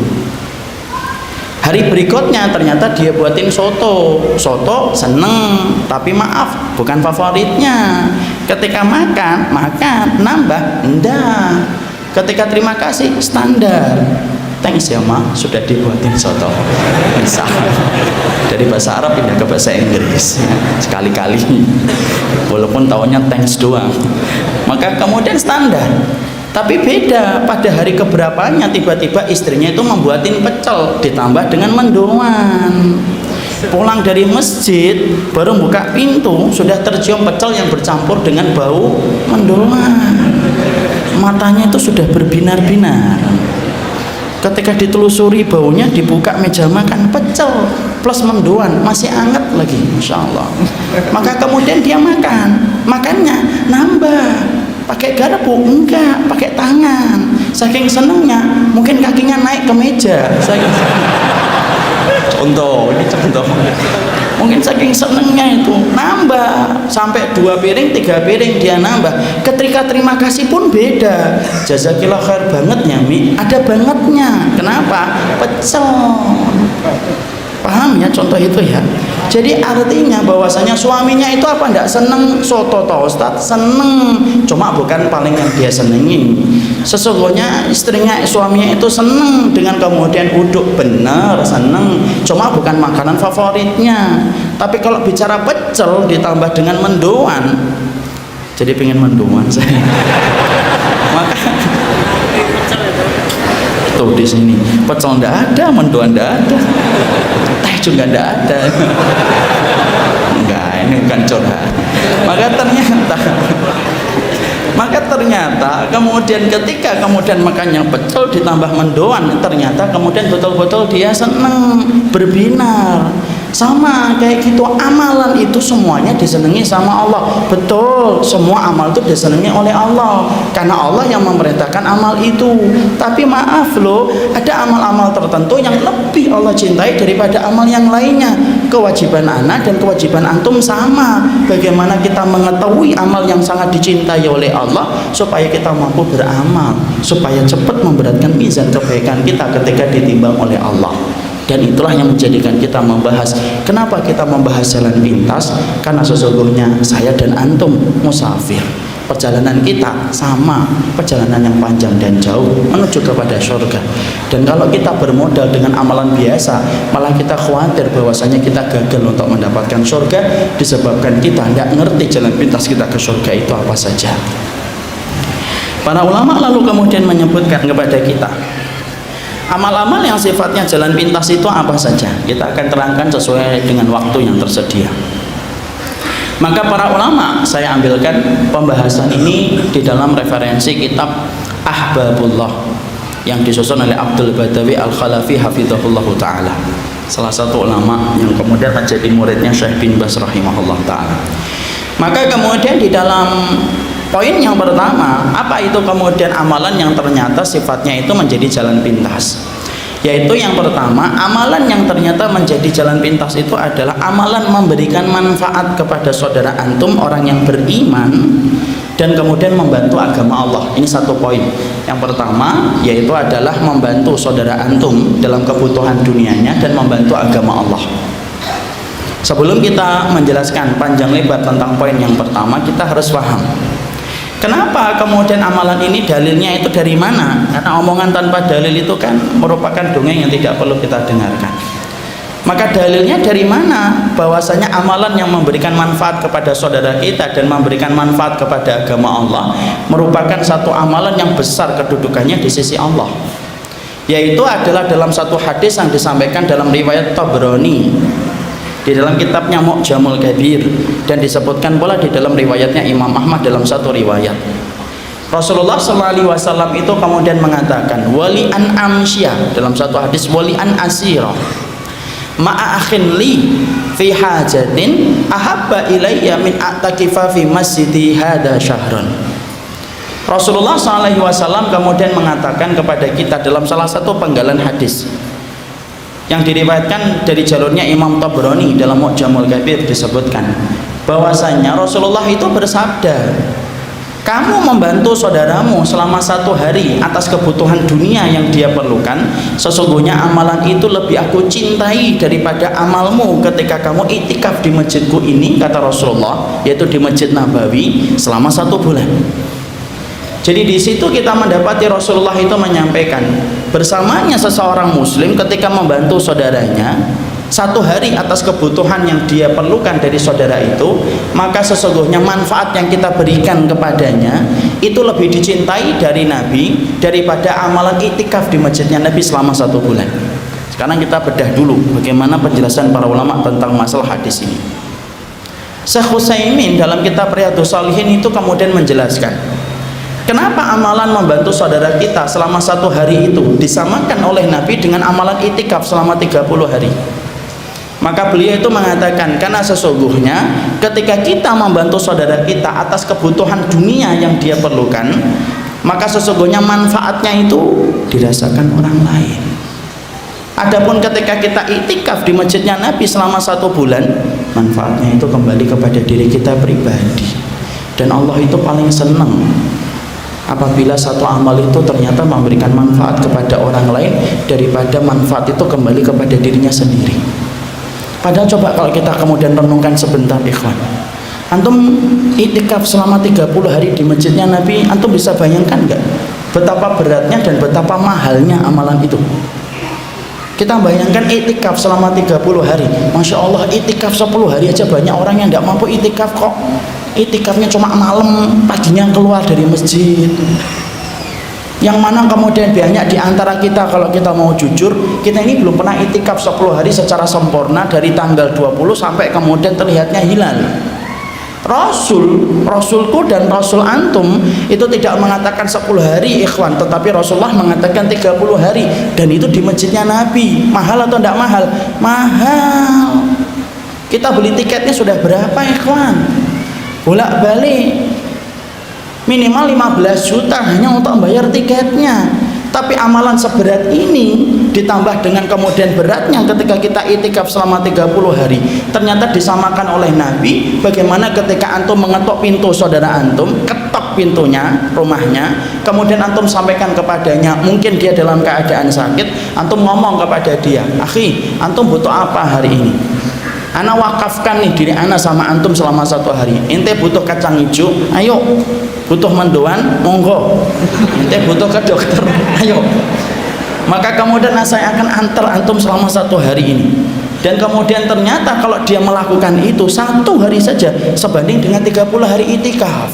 Hari berikutnya ternyata dia buatin soto seneng, tapi maaf bukan favoritnya. Ketika makan nambah enggak. Ketika terima kasih standar. Thanks ya Ma, sudah dibuatin soto. Bisa. Dari bahasa Arab pindah ke bahasa Inggris. Sekali-kali. Walaupun taunya thanks doang. Maka kemudian standar. Tapi beda pada hari keberapanya tiba-tiba istrinya itu membuatin pecel ditambah dengan mendoan. Pulang dari masjid baru buka pintu sudah tercium pecel yang bercampur dengan bau mendoan. Matanya itu sudah berbinar-binar. Ketika ditelusuri baunya, dibuka meja makan, pecel plus mendoan masih hangat lagi, Masya Allah. Maka kemudian dia makannya nambah. Pakai garpu? Enggak, pakai tangan. Saking senengnya, mungkin kakinya naik ke meja. Contoh, ini contoh. Mungkin saking senengnya itu nambah sampai 2 piring, 3 piring dia nambah. Ketika terima kasih pun beda. Jazakillah khair bangetnya Mi, ada bangetnya. Kenapa? Pecel. Paham ya contoh itu ya? Jadi artinya bahwasanya suaminya itu apa enggak seneng soto toh Ustaz? Seneng, cuma bukan paling yang dia senengin. Sesungguhnya suaminya itu seneng dengan kemudian uduk, bener seneng, cuma bukan makanan favoritnya. Tapi kalau bicara pecel ditambah dengan mendoan, jadi pengen mendoan saya. Maka tuh di sini pecel ndak ada, mendoan ndak ada, teh juga ndak ada. Enggak, ini bukan curhat. Maka ternyata kemudian ketika kemudian makannya pecel ditambah mendoan, ternyata kemudian betul-betul dia seneng, berbinar. Sama kayak gitu, amalan itu semuanya disenangi sama Allah. Betul, semua amal itu disenangi oleh Allah karena Allah yang memerintahkan amal itu. Tapi maaf loh, ada amal-amal tertentu yang lebih Allah cintai daripada amal yang lainnya. Kewajiban ana dan kewajiban antum sama. Bagaimana kita mengetahui amal yang sangat dicintai oleh Allah supaya kita mampu beramal, supaya cepat memberatkan mizan kebaikan kita ketika ditimbang oleh Allah. Dan itulah yang menjadikan kita membahas. Kenapa kita membahas jalan pintas? Karena sesungguhnya saya dan antum musafir. Perjalanan kita sama, perjalanan yang panjang dan jauh menuju kepada surga. Dan kalau kita bermodal dengan amalan biasa, malah kita khawatir bahwasanya kita gagal untuk mendapatkan surga disebabkan kita tidak ngerti jalan pintas kita ke surga itu apa saja. Para ulama lalu kemudian menyebutkan kepada kita amal-amal yang sifatnya jalan pintas itu apa saja. Kita akan terangkan sesuai dengan waktu yang tersedia. Maka para ulama, saya ambilkan pembahasan ini di dalam referensi kitab Ahbabullah yang disusun oleh Abdul Badawi Al-Khalafi hafizahullah ta'ala, salah satu ulama yang kemudian menjadi muridnya Syekh bin Baz rahimahullah ta'ala. Maka kemudian di dalam poin yang pertama, apa itu kemudian amalan yang ternyata sifatnya itu menjadi jalan pintas? Yaitu yang pertama, amalan yang ternyata menjadi jalan pintas itu adalah amalan memberikan manfaat kepada saudara antum orang yang beriman dan kemudian membantu agama Allah. Ini satu poin. Yang pertama yaitu adalah membantu saudara antum dalam kebutuhan dunianya dan membantu agama Allah. Sebelum kita menjelaskan panjang lebar tentang poin yang pertama, kita harus paham kenapa kemudian amalan ini dalilnya itu dari mana? Karena omongan tanpa dalil itu kan merupakan dongeng yang tidak perlu kita dengarkan. Maka dalilnya dari mana? Bahwasanya amalan yang memberikan manfaat kepada saudara kita dan memberikan manfaat kepada agama Allah merupakan satu amalan yang besar kedudukannya di sisi Allah. Yaitu adalah dalam satu hadis yang disampaikan dalam riwayat Tabrani di dalam kitabnya Mu'jamul Kabir, dan disebutkan pula di dalam riwayatnya Imam Ahmad dalam satu riwayat. Rasulullah SAW itu kemudian mengatakan wali an amsyah, dalam satu hadis wali an asira ma'a akhin li fi hajatin ahabba ilayya min a'takifa fi masjidi hada syahran. Rasulullah SAW kemudian mengatakan kepada kita dalam salah satu penggalan hadis yang diriwayatkan dari jalurnya Imam Tabrani dalam Mu'jamul Kabir, disebutkan bahwasanya Rasulullah itu bersabda, Kamu membantu saudaramu selama 1 hari atas kebutuhan dunia yang dia perlukan, sesungguhnya amalan itu lebih aku cintai daripada amalmu ketika kamu iktikaf di masjidku ini, kata Rasulullah, yaitu di Masjid Nabawi selama 1 bulan. Jadi di situ kita mendapati Rasulullah itu menyampaikan, bersamanya seseorang muslim ketika membantu saudaranya 1 hari atas kebutuhan yang dia perlukan dari saudara itu, maka sesungguhnya manfaat yang kita berikan kepadanya itu lebih dicintai dari Nabi daripada amalan iktikaf di masjidnya Nabi selama 1 bulan. Sekarang kita bedah dulu bagaimana penjelasan para ulama tentang masalah hadis ini. Syekh Utsaimin dalam kitab Riyadhus Shalihin itu kemudian menjelaskan, kenapa amalan membantu saudara kita selama 1 hari itu disamakan oleh Nabi dengan amalan iktikaf selama 30 hari. Maka beliau itu mengatakan, karena sesungguhnya ketika kita membantu saudara kita atas kebutuhan dunia yang dia perlukan, maka sesungguhnya manfaatnya itu dirasakan orang lain. Adapun ketika kita iktikaf di masjidnya Nabi selama 1 bulan, manfaatnya itu kembali kepada diri kita pribadi. Dan Allah itu paling senang apabila satu amal itu ternyata memberikan manfaat kepada orang lain daripada manfaat itu kembali kepada dirinya sendiri. Padahal coba kalau kita kemudian renungkan sebentar, ikhwan, antum iktikaf selama 30 hari di masjidnya Nabi, antum bisa bayangkan nggak betapa beratnya dan betapa mahalnya amalan itu? Kita bayangkan iktikaf selama 30 hari, Masya Allah, iktikaf 10 hari aja banyak orang yang nggak mampu iktikaf kok. Iktikafnya cuma malam, paginya keluar dari masjid. Yang mana kemudian banyak di antara kita, kalau kita mau jujur, kita ini belum pernah iktikaf 10 hari secara sempurna dari tanggal 20 sampai kemudian terlihatnya hilal. Rasulku dan Rasul antum itu tidak mengatakan 10 hari ikhwan, tetapi Rasulullah mengatakan 30 hari, dan itu di masjidnya Nabi. Mahal atau tidak mahal? Mahal. Kita beli tiketnya sudah berapa ikhwan? Bolak-balik minimal 15 juta hanya untuk bayar tiketnya. Tapi amalan seberat ini ditambah dengan kemudian beratnya ketika kita iktikaf selama 30 hari, ternyata disamakan oleh Nabi. Bagaimana ketika antum mengetok pintu saudara antum, ketok pintunya rumahnya, kemudian antum sampaikan kepadanya, mungkin dia dalam keadaan sakit, antum ngomong kepada dia, akhi, antum butuh apa hari ini? Ana wakafkan nih diri ana sama antum selama 1 hari. Ente butuh kacang hijau, ayo. Butuh mendoan, monggo. Ente butuh ke dokter, ayo. Maka kemudian saya akan antar antum selama 1 hari ini. Dan kemudian ternyata kalau dia melakukan itu 1 hari saja sebanding dengan 30 hari iktikaf.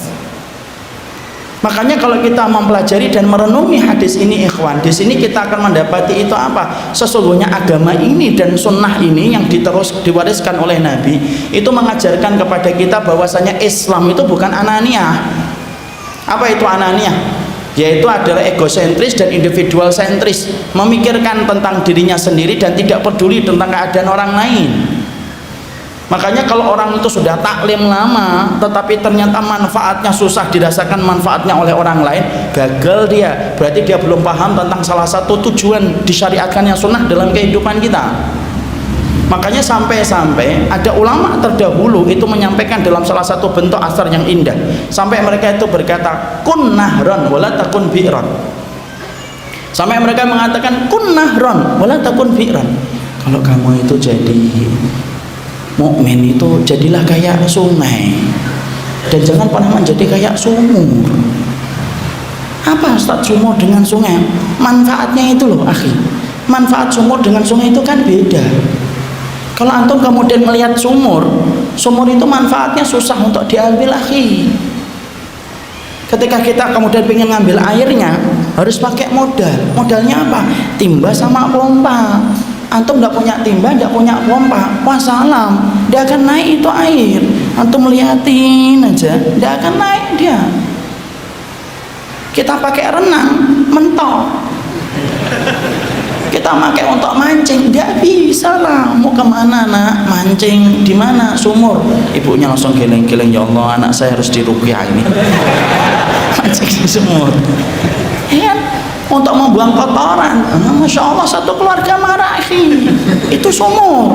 Makanya kalau kita mempelajari dan merenungi hadis ini ikhwan, di sini kita akan mendapati itu apa? Sesungguhnya agama ini dan sunnah ini yang diwariskan oleh Nabi itu mengajarkan kepada kita bahwasanya Islam itu bukan ananiah. Apa itu ananiah? Yaitu adalah egosentris dan individual sentris, memikirkan tentang dirinya sendiri dan tidak peduli tentang keadaan orang lain. Makanya kalau orang itu sudah taklim lama tetapi ternyata manfaatnya susah dirasakan manfaatnya oleh orang lain, gagal dia. Berarti dia belum paham tentang salah satu tujuan disyariatkannya sunnah dalam kehidupan kita. Makanya sampai-sampai ada ulama terdahulu itu menyampaikan dalam salah satu bentuk asar yang indah, sampai mereka itu berkata kun nahron wala takun bi'ran. Sampai mereka mengatakan kun nahron wala takun bi'ran. Kalau kamu itu jadi mukmin itu jadilah kayak sungai dan jangan pernah menjadi kayak sumur. Apa Ustaz sumur dengan sungai? Manfaatnya itu loh akhi, manfaat sumur dengan sungai itu kan beda. Kalau antum kemudian melihat sumur itu manfaatnya susah untuk diambil akhi. Ketika kita kemudian ingin ngambil airnya harus pakai modalnya apa? Timba sama pompa. Antum tidak punya timba, tidak punya pompa, wassalam, dia akan naik itu air. Antum liatin aja, dia akan naik dia. Kita pakai renang, mentok. Kita pakai untuk mancing, dia bisa lah. Mau kemana nak? Mancing di mana? Sumur. Ibunya langsung geleng-geleng, ya Allah, anak saya harus diruqyah ini. Mancing di sumur. Ya, untuk membuang kotoran. Masya Allah, satu keluarga marah itu sumur.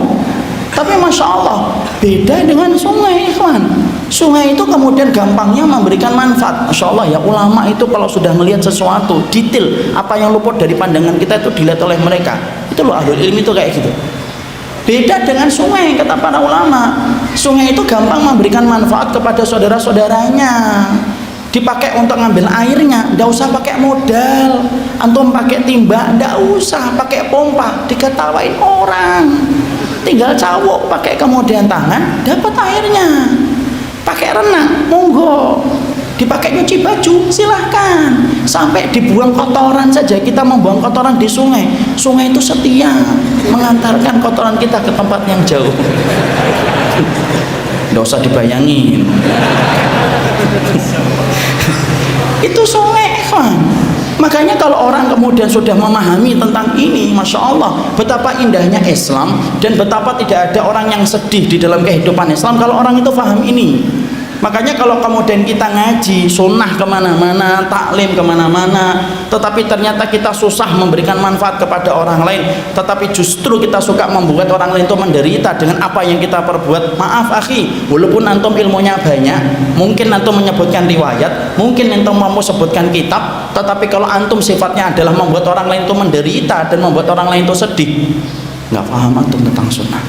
Tapi Masya Allah beda dengan sungai ikhwan. Sungai itu kemudian gampangnya memberikan manfaat. Masya Allah ya, ulama itu kalau sudah melihat sesuatu detail, apa yang luput dari pandangan kita itu dilihat oleh mereka. Itu loh ahlul ilmi itu kayak gitu. Beda dengan sungai, kata para ulama. Sungai itu gampang memberikan manfaat kepada saudara-saudaranya. Dipakai untuk ngambil airnya, ndak usah pakai modal. Antum pakai timba, ndak usah pakai pompa, diketawain orang. Tinggal cawok pakai kemudian tangan, dapat airnya. Pakai renang, monggo. Dipakai nyuci baju, silahkan. Sampai dibuang kotoran saja, kita membuang kotoran di sungai. Sungai itu setia mengantarkan kotoran kita ke tempat yang jauh. Nggak usah dibayangin. Itu sungai, ikhwan. Makanya kalau orang kemudian sudah memahami tentang ini, Masya Allah, betapa indahnya Islam dan betapa tidak ada orang yang sedih di dalam kehidupan Islam kalau orang itu paham ini. Makanya kalau kemudian kita ngaji sunnah kemana-mana, taklim kemana-mana, tetapi ternyata kita susah memberikan manfaat kepada orang lain, tetapi justru kita suka membuat orang lain itu menderita dengan apa yang kita perbuat. Maaf akhi, walaupun antum ilmunya banyak, mungkin antum menyebutkan riwayat, mungkin antum mau sebutkan kitab, tetapi kalau antum sifatnya adalah membuat orang lain itu menderita dan membuat orang lain itu sedih, nggak paham antum tentang sunnah.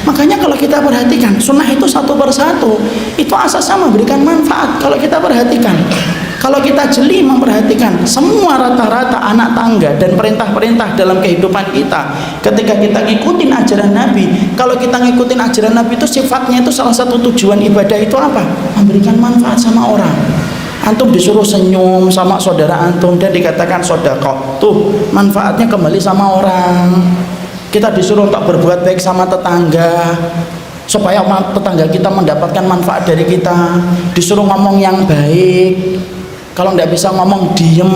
Makanya kalau kita perhatikan sunnah itu satu persatu itu asasnya memberikan manfaat. Kalau kita perhatikan, kalau kita jeli memperhatikan semua rata-rata anak tangga dan perintah-perintah dalam kehidupan kita, ketika kita ngikutin ajaran Nabi, kalau kita ngikutin ajaran Nabi itu sifatnya itu salah satu tujuan ibadah itu apa? Memberikan manfaat sama orang. Antum disuruh senyum sama saudara antum dan dikatakan sedekah, tuh manfaatnya kembali sama orang. Kita disuruh untuk berbuat baik sama tetangga supaya tetangga kita mendapatkan manfaat dari kita. Disuruh ngomong yang baik, kalau tidak bisa ngomong diem.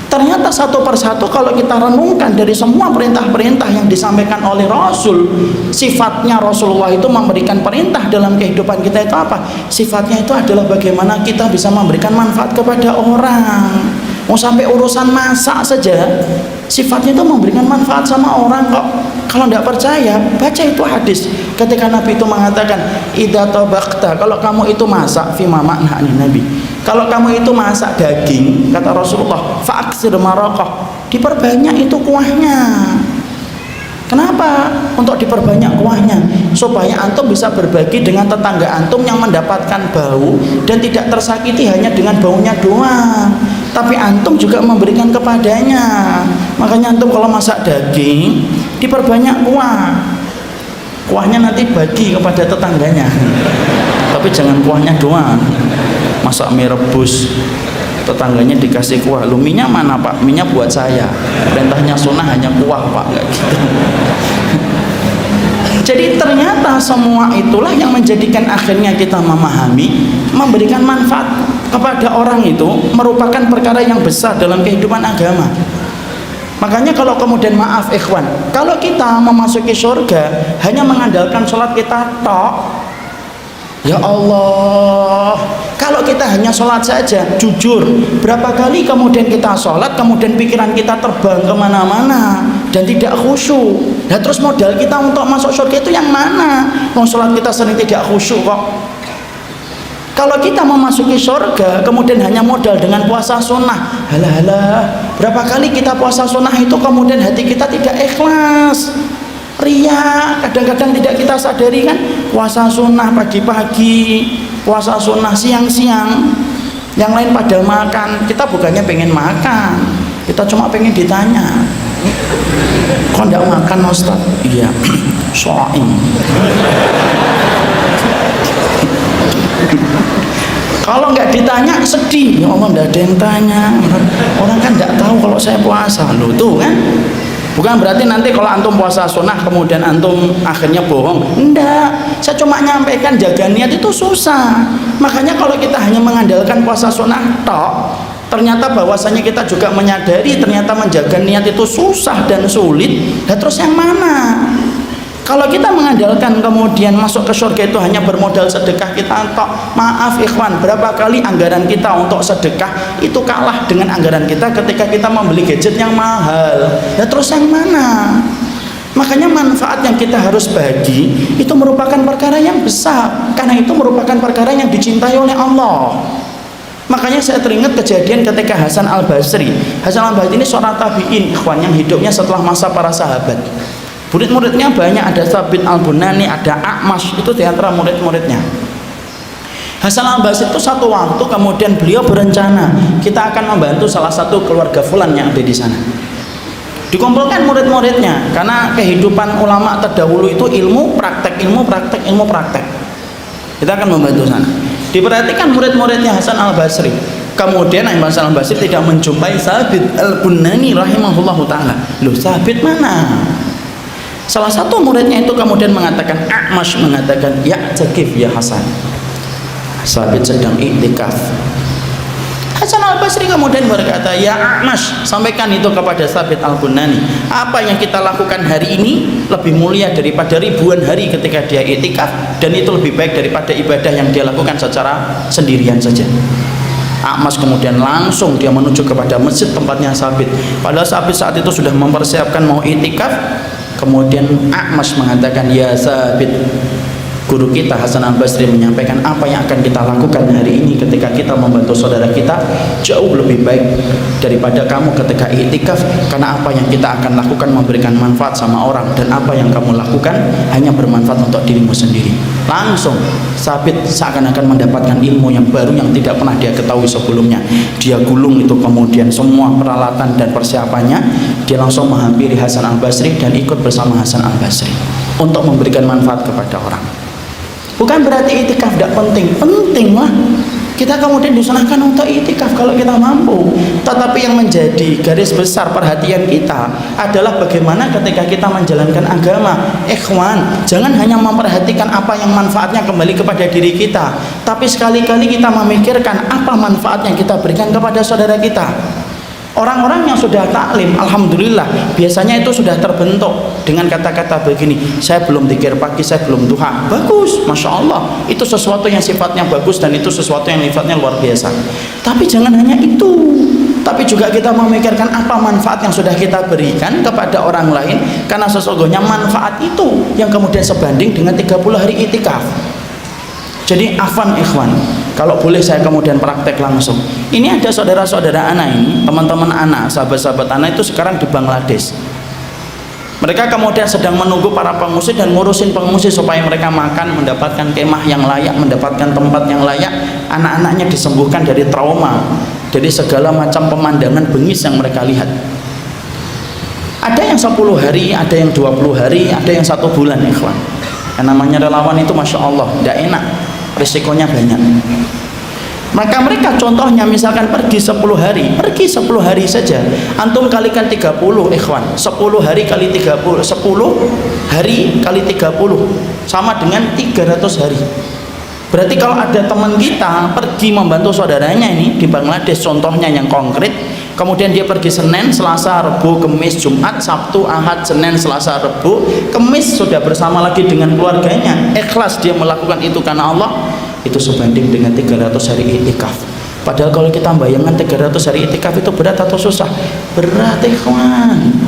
Ternyata satu persatu kalau kita renungkan dari semua perintah-perintah yang disampaikan oleh Rasul, sifatnya Rasulullah itu memberikan perintah dalam kehidupan kita itu apa? Sifatnya itu adalah bagaimana kita bisa memberikan manfaat kepada orang. Mau sampai urusan masak saja sifatnya itu memberikan manfaat sama orang kok. Kalau tidak percaya, baca itu hadis ketika Nabi itu mengatakan idza tabaqta, kalau kamu itu masak, fi makna Nabi, kalau kamu itu masak daging, kata Rasulullah, fa'aksir maraqah, diperbanyak itu kuahnya. Kenapa? Untuk diperbanyak kuahnya supaya antum bisa berbagi dengan tetangga antum yang mendapatkan bau dan tidak tersakiti hanya dengan baunya doang, tapi antum juga memberikan kepadanya. Makanya antum kalau masak daging diperbanyak kuah, kuahnya nanti bagi kepada tetangganya, tapi jangan kuahnya doang. Masak mie rebus, tetangganya dikasih kuah, lu minyak mana pak? Minyak buat saya, perintahnya sunnah hanya kuah pak, enggak gitu. Jadi ternyata semua itulah yang menjadikan akhirnya kita memahami, memberikan manfaat kepada orang itu merupakan perkara yang besar dalam kehidupan agama. Makanya kalau kemudian maaf ikhwan, kalau kita memasuki surga hanya mengandalkan sholat kita tok, ya Allah, kalau kita hanya sholat saja, jujur berapa kali kemudian kita sholat kemudian pikiran kita terbang kemana-mana dan tidak khusyuk. Nah terus modal kita untuk masuk surga itu yang mana? Mau sholat kita sering tidak khusyuk kok. Kalau kita memasuki surga kemudian hanya modal dengan puasa sunnah, halah, berapa kali kita puasa sunnah itu kemudian hati kita tidak ikhlas, ria, kadang-kadang tidak kita sadari kan. Puasa sunnah pagi-pagi, puasa sunnah siang-siang, yang lain pada makan, kita bukannya pengen makan, kita cuma pengen ditanya, kok enggak makan Ustaz? Iya, shaim. Kalau nggak ditanya sedih, ya Allah nggak ada yang tanya, orang kan nggak tahu kalau saya puasa loh tuh kan. Bukan berarti nanti kalau antum puasa sunnah kemudian antum akhirnya bohong, enggak, saya cuma nyampaikan jaga niat itu susah. Makanya kalau kita hanya mengandalkan puasa sunnah tok, ternyata bahwasanya kita juga menyadari ternyata menjaga niat itu susah dan sulit. Dan terus yang mana? Kalau kita mengandalkan kemudian masuk ke surga itu hanya bermodal sedekah kita tok, maaf ikhwan, berapa kali anggaran kita untuk sedekah itu kalah dengan anggaran kita ketika kita membeli gadget yang mahal. Ya terus yang mana? Makanya manfaat yang kita harus bagi itu merupakan perkara yang besar, karena itu merupakan perkara yang dicintai oleh Allah. Makanya saya teringat kejadian ketika Hasan al-Basri. Hasan al-Basri ini seorang tabi'in, ikhwan, yang hidupnya setelah masa para sahabat. Murid-muridnya banyak, ada Thabit al-Bunani, ada A'mash, itu di antara murid-muridnya. Hasan al-Basri itu satu waktu kemudian beliau berencana, kita akan membantu salah satu keluarga fulan yang ada di sana. Dikumpulkan murid-muridnya, karena kehidupan ulama terdahulu itu ilmu praktek, ilmu praktek, ilmu praktek. Kita akan membantu sana. Diperhatikan murid-muridnya Hasan al-Basri. Kemudian Hasan al-Basri tidak menjumpai Thabit al-Bunani rahimahullahu ta'ala. Loh, Thabit mana? Salah satu muridnya itu kemudian mengatakan, A'mash mengatakan, ya Zakif ya Hasan, Thabit sedang iktikaf. Hasan al-Basri kemudian berkata, ya A'mash, sampaikan itu kepada Thabit al-Bunani, apa yang kita lakukan hari ini lebih mulia daripada ribuan hari ketika dia iktikaf, dan itu lebih baik daripada ibadah yang dia lakukan secara sendirian saja. A'mash kemudian langsung dia menuju kepada masjid tempatnya Thabit. Padahal Thabit saat itu sudah mempersiapkan mau iktikaf. Kemudian A'mash mengatakan, ya Thabit, guru kita Hasan al-Basri menyampaikan apa yang akan kita lakukan hari ini ketika kita membantu saudara kita jauh lebih baik daripada kamu ketika iktikaf, karena apa yang kita akan lakukan memberikan manfaat sama orang, dan apa yang kamu lakukan hanya bermanfaat untuk dirimu sendiri. Langsung Thabit seakan-akan mendapatkan ilmu yang baru yang tidak pernah dia ketahui sebelumnya. Dia gulung itu kemudian semua peralatan dan persiapannya, dia langsung menghampiri Hasan al-Basri dan ikut bersama Hasan al-Basri untuk memberikan manfaat kepada orang. Bukan berarti itikaf tidak penting, penting lah. Kita kemudian disunahkan untuk itikaf kalau kita mampu. Tetapi yang menjadi garis besar perhatian kita adalah bagaimana ketika kita menjalankan agama. Ikhwan, jangan hanya memperhatikan apa yang manfaatnya kembali kepada diri kita, tapi sekali-kali kita memikirkan apa manfaat yang kita berikan kepada saudara kita. Orang-orang yang sudah taklim, alhamdulillah, biasanya itu sudah terbentuk dengan kata-kata begini, saya belum dzikir pagi, saya belum duha. Bagus, masya Allah, itu sesuatu yang sifatnya bagus dan itu sesuatu yang sifatnya luar biasa. Tapi jangan hanya itu, tapi juga kita memikirkan apa manfaat yang sudah kita berikan kepada orang lain, karena sesungguhnya manfaat itu yang kemudian sebanding dengan 30 hari itikaf. Jadi afan ikhwan, kalau boleh saya kemudian praktek langsung. Ini ada saudara-saudara anak ini, teman-teman anak, sahabat-sahabat anak itu sekarang di Bangladesh. Mereka kemudian sedang menunggu para pengungsi dan ngurusin pengungsi supaya mereka makan, mendapatkan kemah yang layak, mendapatkan tempat yang layak. Anak-anaknya disembuhkan dari trauma, dari segala macam pemandangan bengis yang mereka lihat. Ada yang 10 hari, ada yang 20 hari, ada yang 1 bulan ikhwan. Yang namanya relawan itu masya Allah, tidak enak, risikonya banyak. Maka mereka contohnya misalkan pergi 10 hari, pergi 10 hari saja, antum kalikan 30 ikhwan, 10 hari kali 30, 10 hari kali 30 sama dengan 300 hari. Berarti kalau ada teman kita pergi membantu saudaranya ini di Bangladesh, contohnya yang konkret, kemudian dia pergi Senin, Selasa, Rabu, Kamis, Jumat, Sabtu, Ahad, Senin, Selasa, Rabu, Kamis sudah bersama lagi dengan keluarganya, ikhlas dia melakukan itu karena Allah, itu sebanding dengan 300 hari itikaf. Padahal kalau kita bayangkan 300 hari itikaf itu berat atau susah? Berat ikhwan.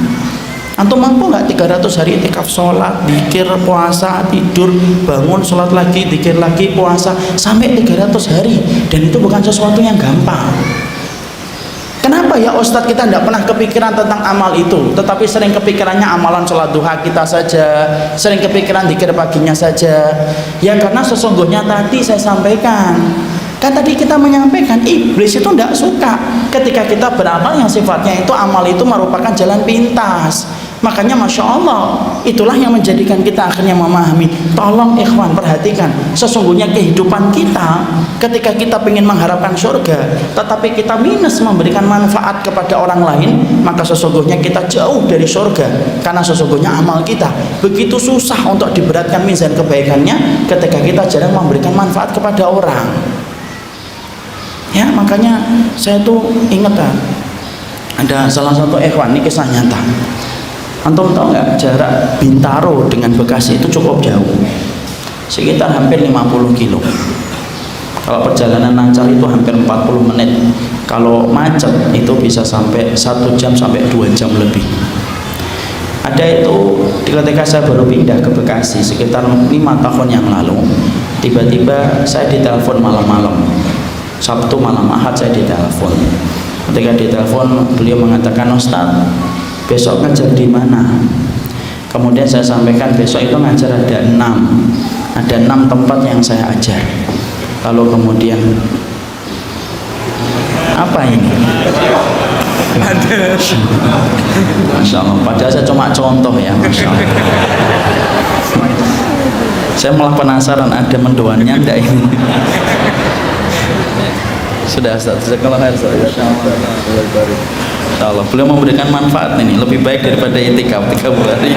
Antum mampu nggak 300 hari itikaf, sholat, dzikir, puasa, tidur, bangun, sholat lagi, dzikir lagi, puasa sampai 300 hari, dan itu bukan sesuatu yang gampang. Kenapa ya Ustadz kita tidak pernah kepikiran tentang amal itu, tetapi sering kepikirannya amalan sholat duha kita saja, sering kepikiran dzikir paginya saja? Ya karena sesungguhnya tadi saya sampaikan, kan tadi kita menyampaikan iblis itu tidak suka ketika kita beramal yang sifatnya itu amal itu merupakan jalan pintas. Makanya masya Allah, itulah yang menjadikan kita akhirnya memahami. Tolong ikhwan perhatikan, sesungguhnya kehidupan kita ketika kita ingin mengharapkan surga tetapi kita minus memberikan manfaat kepada orang lain, maka sesungguhnya kita jauh dari surga. Karena sesungguhnya amal kita begitu susah untuk diberatkan mizan kebaikannya ketika kita jarang memberikan manfaat kepada orang. Ya makanya saya tuh ingat ada salah satu ikhwan, ini kisah nyata. Antum tahu nggak jarak Bintaro dengan Bekasi itu cukup jauh, sekitar hampir 50 kilo. Kalau perjalanan lancar itu hampir 40 menit. Kalau macet itu bisa sampai 1 jam sampai 2 jam lebih. Ada itu ketika saya baru pindah ke Bekasi sekitar 5 tahun yang lalu, tiba-tiba saya ditelepon malam-malam, Sabtu malam Ahad saya ditelepon. Ketika ditelepon beliau mengatakan, Ustaz, besok ngajar di mana? Kemudian saya sampaikan besok itu ngajar ada 6 tempat yang saya ajar. Lalu kemudian apa ini? Masya Allah, padahal saya cuma contoh ya, Masya Allah. Saya malah penasaran ada mendoannya enggak ini. Sudah Ustaz, jazakallahu khair Ustaz. Insya Allah beliau memberikan manfaat ini lebih baik daripada itikaf 3 hari.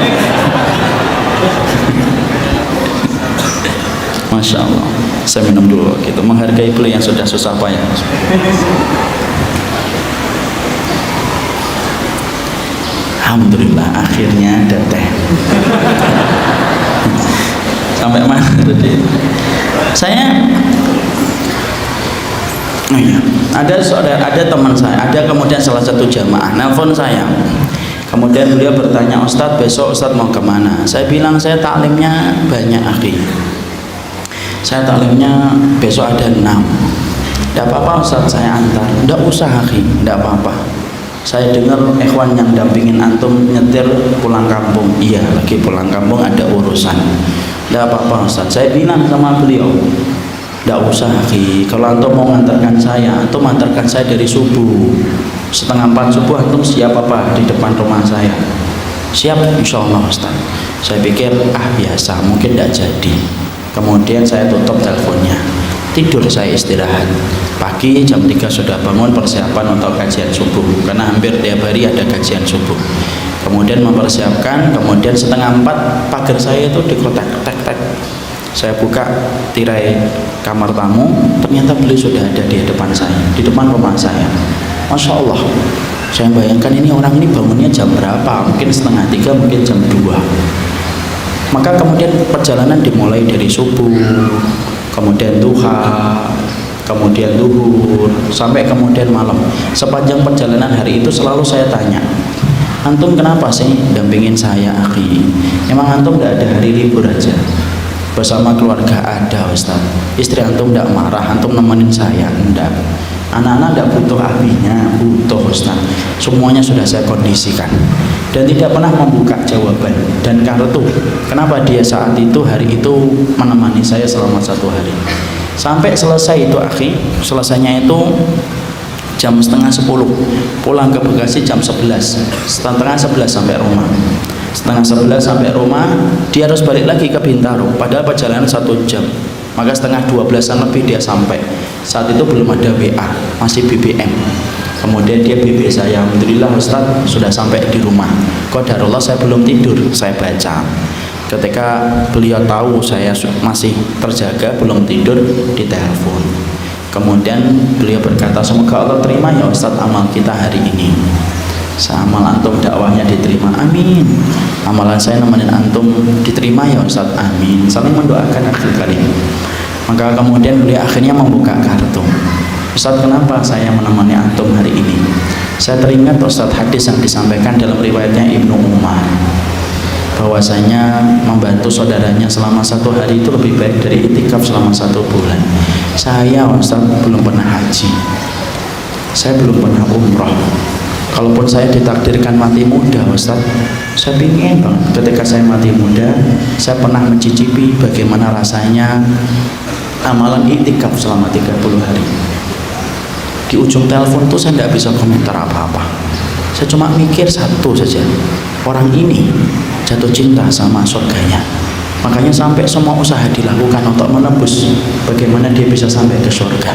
Masya Allah. Saya minum dulu gitu, menghargai beliau yang sudah susah payah. Alhamdulillah akhirnya ada teh. Sampai mana tadi? Ada teman saya, ada kemudian salah satu jamaah nelpon saya. Kemudian beliau bertanya, Ustadz besok Ustadz mau kemana? Saya bilang saya taklimnya banyak akhi. Saya taklimnya besok ada 6. Tidak apa-apa Ustadz saya antar. Tidak usah akhi, tidak apa-apa. Saya dengar ikhwan yang dampingin antum nyetir pulang kampung. Iya lagi pulang kampung ada urusan. Tidak apa-apa Ustadz. Saya bilang sama beliau, tidak usah akhi, kalau antum mau ngantarkan saya, antum antarkan saya dari subuh 3:30 subuh, antum siap apa di depan rumah saya? Siap insya Allah Ustaz. Saya pikir biasa, mungkin tidak jadi. Kemudian saya tutup teleponnya, tidur, saya istirahat. Pagi jam 3 sudah bangun persiapan untuk kajian subuh, karena hampir tiap hari ada kajian subuh. Kemudian mempersiapkan, kemudian 3:30 pagar saya itu dikotak tek. Saya buka tirai kamar tamu, ternyata beliau sudah ada di depan saya, di depan rumah saya. Masya Allah, saya bayangkan ini orang ini bangunnya jam berapa? Mungkin 2:30, mungkin jam 2. Maka kemudian perjalanan dimulai dari subuh, kemudian duha, kemudian duhur, sampai kemudian malam. Sepanjang perjalanan hari itu selalu saya tanya, antum kenapa sih dampingin saya akhi? Emang antum tidak ada hari libur aja? Bersama keluarga ada Ustaz. Istri antum tidak marah, antum nemenin saya? Enggak. Anak-anak tidak butuh abinya, butuh Ustaz. Semuanya sudah saya kondisikan. Dan tidak pernah membuka jawaban dan kartu. Kenapa dia saat itu, hari itu menemani saya selama 1 hari. Sampai selesai itu akhi, selesainya itu jam 9:30. Pulang ke Bekasi jam 11. 10:30 sampai rumah. 10:30 sampai rumah, dia harus balik lagi ke Bintaro, padahal perjalanan 1 jam. Maka 11:30 lebih dia sampai. Saat itu belum ada WA, masih BBM. Kemudian dia BB saya, alhamdulillah Ustaz sudah sampai di rumah. Qadarullah saya belum tidur, saya baca. Ketika beliau tahu saya masih terjaga, belum tidur, ditelepon. Kemudian beliau berkata, semoga Allah terima ya Ustaz amal kita hari ini. Amal antum dakwahnya diterima, amin. Amalan saya nemenin antum diterima ya Ustaz, amin. Saling mendoakan akhir kali. Maka kemudian beliau akhirnya membuka kartu. Ustaz kenapa saya menemani antum hari ini? Saya teringat Ustaz hadis yang disampaikan dalam riwayatnya Ibnu Umar, bahwasanya membantu saudaranya selama 1 hari itu lebih baik dari itikaf selama 1 bulan. Saya Ustaz belum pernah haji, saya belum pernah umroh. Kalaupun saya ditakdirkan mati muda Ustaz, saya ingin banget ketika saya mati muda, saya pernah mencicipi bagaimana rasanya amalan itikaf selama 30 hari. Di ujung telepon tuh saya tidak bisa komentar apa-apa. Saya cuma mikir satu saja, orang ini jatuh cinta sama surganya. Makanya sampai semua usaha dilakukan untuk menembus bagaimana dia bisa sampai ke surga.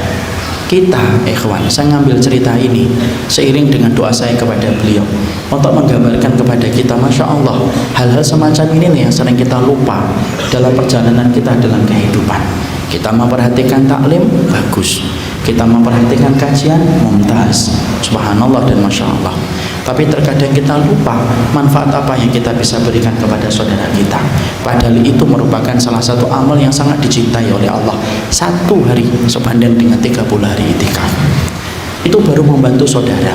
Kita, ikhwan, saya ngambil cerita ini seiring dengan doa saya kepada beliau untuk menggambarkan kepada kita, Masya Allah, hal-hal semacam ini nih yang sering kita lupa dalam perjalanan kita dalam kehidupan. Kita memperhatikan taklim, bagus. Kita memperhatikan kajian, mumtaz, subhanallah dan Masya Allah. Tapi terkadang kita lupa manfaat apa yang kita bisa berikan kepada saudara kita. Padahal itu merupakan salah satu amal yang sangat dicintai oleh Allah. 1 hari sebanding dengan 30 hari itikaf. Itu baru membantu saudara.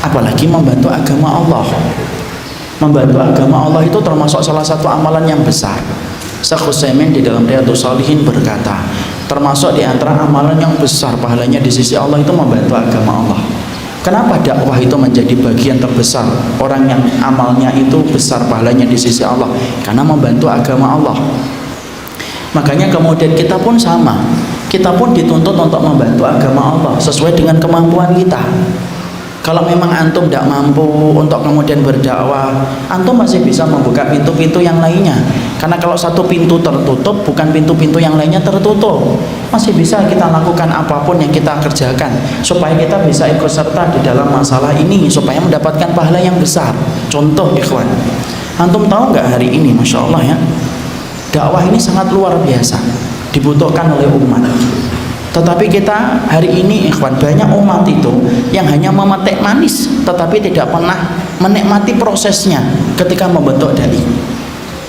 Apalagi membantu agama Allah. Membantu agama Allah itu termasuk salah satu amalan yang besar. Syekh Utsaimin di dalam Riyadhus Shalihin berkata, termasuk di antara amalan yang besar pahalanya di sisi Allah itu membantu agama Allah. Kenapa dakwah itu menjadi bagian terbesar? Orang yang amalnya itu besar pahalanya di sisi Allah karena membantu agama Allah. Makanya kemudian kita pun sama. Kita pun dituntut untuk membantu agama Allah sesuai dengan kemampuan kita. Kalau memang antum tidak mampu untuk kemudian berdakwah, antum masih bisa membuka pintu-pintu yang lainnya. Karena kalau satu pintu tertutup, bukan pintu-pintu yang lainnya tertutup. Masih bisa kita lakukan apapun yang kita kerjakan supaya kita bisa ikut serta di dalam masalah ini, supaya mendapatkan pahala yang besar. Contoh ikhwan, antum tahu nggak hari ini, Masya Allah ya, dakwah ini sangat luar biasa dibutuhkan oleh umat. Tetapi kita hari ini ikhwan, banyak umat itu yang hanya memetik manis tetapi tidak pernah menikmati prosesnya ketika membentuk dai.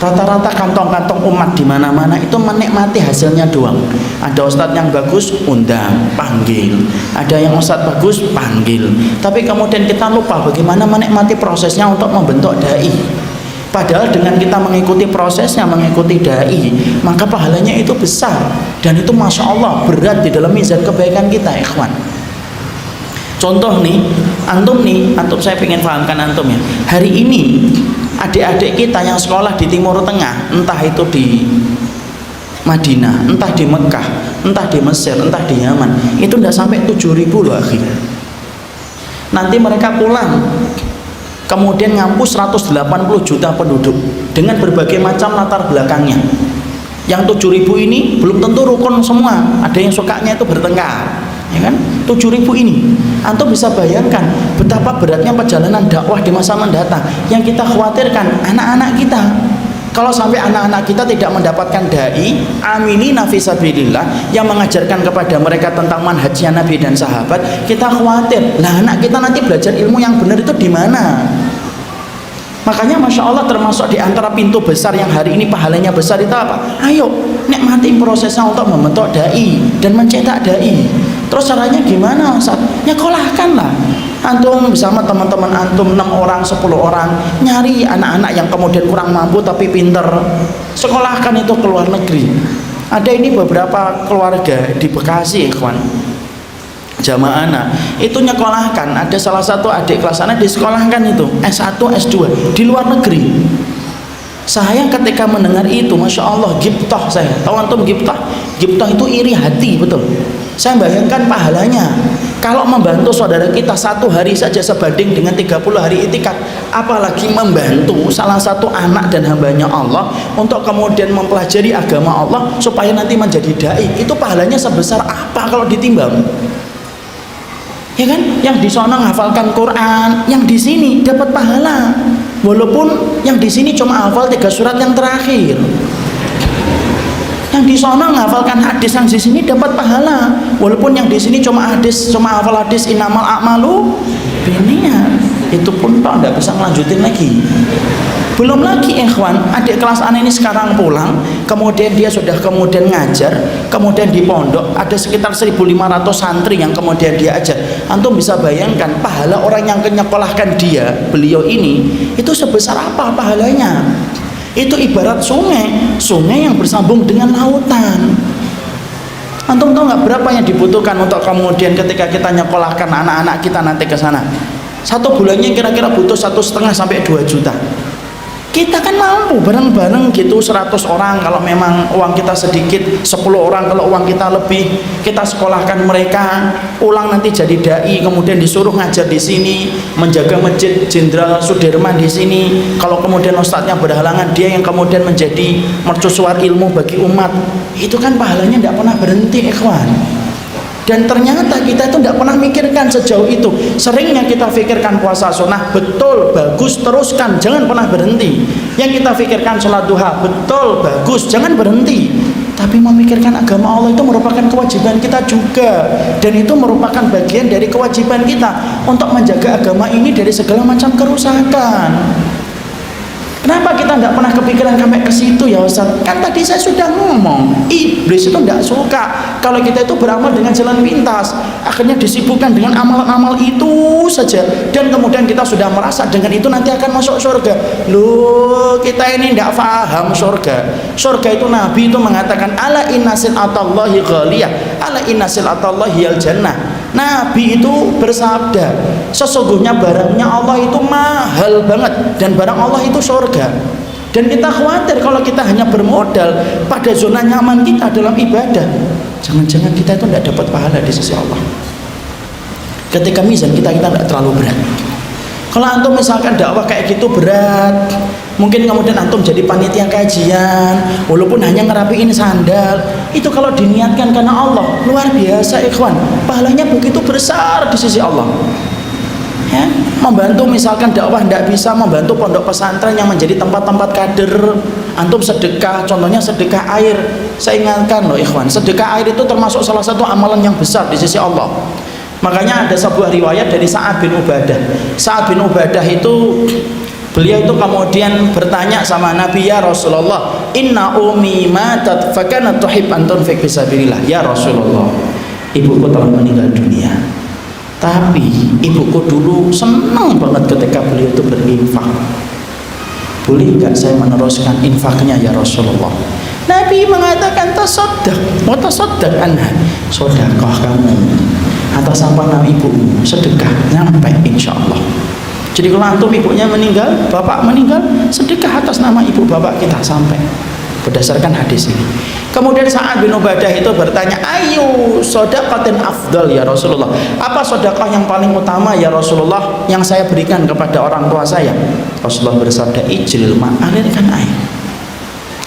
Rata-rata kantong-kantong umat di mana-mana itu menikmati hasilnya doang. Ada ustadz yang bagus, undang, panggil. Ada yang ustadz bagus, panggil. Tapi kemudian kita lupa bagaimana menikmati prosesnya untuk membentuk dai. Padahal dengan kita mengikuti prosesnya, mengikuti dai, maka pahalanya itu besar. Dan itu Masya Allah berat di dalam mizan kebaikan kita, ikhwan. Contoh nih, antum saya pengen pahamkan antum ya. Hari ini adik-adik kita yang sekolah di Timur Tengah, entah itu di Madinah, entah di Mekah, entah di Mesir, entah di Yaman, itu tidak sampai 7.000 loh akhirnya. Nanti mereka pulang, kemudian ngampus 180 juta penduduk dengan berbagai macam latar belakangnya. Yang 7.000 ini belum tentu rukun semua, ada yang sukanya itu bertengkar, ya kan? 7.000 ini, antum bisa bayangkan betapa beratnya perjalanan dakwah di masa mendatang. Yang kita khawatirkan anak-anak kita. Kalau sampai anak-anak kita tidak mendapatkan dai amilina fi sabilillah yang mengajarkan kepada mereka tentang manhajnya Nabi dan sahabat, kita khawatir, lah anak kita nanti belajar ilmu yang benar itu di mana? Makanya Masya Allah termasuk di antara pintu besar yang hari ini pahalanya besar itu apa? Ayo nikmati prosesnya untuk membentuk dai dan mencetak dai. Terus caranya gimana Ustaz? Nyekolahkanlah. Antum bersama teman-teman antum 6 orang, 10 orang, nyari anak-anak yang kemudian kurang mampu tapi pinter, sekolahkan itu ke luar negeri. Ada ini beberapa keluarga di Bekasi, ikhwan, jamaah anak itu nyekolahkan. Ada salah satu adik kelas anak disekolahkan itu S1, S2 di luar negeri. Saya ketika mendengar itu, Masya Allah, gibtah saya. Tahu antum gibtah? Gibtah itu iri hati, betul. Saya bayangkan pahalanya. Kalau membantu saudara kita 1 hari saja sebanding dengan 30 hari itikaf, apalagi membantu salah satu anak dan hambanya Allah untuk kemudian mempelajari agama Allah supaya nanti menjadi dai, itu pahalanya sebesar apa kalau ditimbang? Ya kan? Yang di sana menghafalkan Quran, yang di sini dapat pahala. Walaupun yang di sini cuma hafal 3 surat yang terakhir. Yang di sana menghafalkan hadis, yang di sini dapat pahala. Walaupun yang di sini cuma hafal hadis innamal a'malu binniyat. Itu pun Pak enggak bisa melanjutin lagi. Belum lagi ikhwan, adik kelas anak ini sekarang pulang, kemudian dia sudah kemudian ngajar, kemudian di pondok ada sekitar 1.500 santri yang kemudian dia ajar. Antum bisa bayangkan pahala orang yang menyekolahkan beliau ini itu sebesar apa pahalanya? Itu ibarat sungai yang bersambung dengan lautan. Antum tahu nggak berapa yang dibutuhkan untuk kemudian ketika kita nyekolahkan anak-anak kita nanti ke sana? 1 bulannya kira-kira butuh 1,5 sampai 2 juta. Kita kan mampu bareng-bareng gitu 100 orang kalau memang uang kita sedikit, 10 orang kalau uang kita lebih, kita sekolahkan mereka, pulang nanti jadi dai, kemudian disuruh ngajar di sini, menjaga Masjid Jenderal Sudirman di sini. Kalau kemudian ustadznya berhalangan, dia yang kemudian menjadi mercusuar ilmu bagi umat. Itu kan pahalanya tidak pernah berhenti, ikhwan. Dan ternyata kita itu tidak pernah mikirkan sejauh itu. Seringnya kita pikirkan puasa sunnah, betul, bagus, teruskan, jangan pernah berhenti. Yang kita pikirkan sholat duha, betul, bagus, jangan berhenti. Tapi memikirkan agama Allah itu merupakan kewajiban kita juga. Dan itu merupakan bagian dari kewajiban kita untuk menjaga agama ini dari segala macam kerusakan. Kenapa kita tidak pernah kepikiran sampai ke situ ya Ustaz? Kan tadi saya sudah ngomong, iblis itu tidak suka kalau kita itu beramal dengan jalan pintas. Akhirnya disibukkan dengan amal-amal itu saja, dan kemudian kita sudah merasa dengan itu nanti akan masuk surga. Loh, kita ini tidak paham surga. Surga itu Nabi itu mengatakan ala inna silatallahi ghaliyah, ala inna silatallahi al jannah. Nabi itu bersabda, sesungguhnya barangnya Allah itu mahal banget, dan barang Allah itu surga. Dan kita khawatir kalau kita hanya bermodal pada zona nyaman kita dalam ibadah, jangan-jangan kita itu tidak dapat pahala di sisi Allah. Ketika mizan kita tidak terlalu berat. Kalau antum misalkan dakwah kayak gitu berat, mungkin kemudian antum jadi panitia kajian, walaupun hanya ngerapiin sandal, itu kalau diniatkan karena Allah, luar biasa ikhwan, pahalanya begitu besar di sisi Allah. Ya, membantu misalkan dakwah tidak bisa, membantu pondok pesantren yang menjadi tempat-tempat kader, antum sedekah, contohnya sedekah air. Saya ingatkan loh ikhwan, sedekah air itu termasuk salah satu amalan yang besar di sisi Allah. Makanya ada sebuah riwayat dari Sa'ad bin Ubadah. Sa'ad bin Ubadah itu, beliau itu kemudian bertanya sama Nabi, ya Rasulullah, inna ummi matat fakanat tuhib an tunfik fisabilillah. Ya Rasulullah, ibuku telah meninggal dunia, tapi ibuku dulu senang banget ketika beliau itu berinfak. Boleh enggak saya meneruskan infaknya ya Rasulullah? Nabi mengatakan tasaddaq wa tasaddaq anha, sedekah kamu atas apa nama ibumu, sedekah nyampe insyaallah. Jadi kalau antum ibunya meninggal, bapak meninggal, sedekah atas nama ibu bapak kita sampai, berdasarkan hadis ini. Kemudian Sa'ad bin Ubadah itu bertanya, ayu sodaqatin afdal ya Rasulullah, apa sedekah yang paling utama ya Rasulullah yang saya berikan kepada orang tua saya? Rasulullah bersabda, ijlil ma, alirkan air.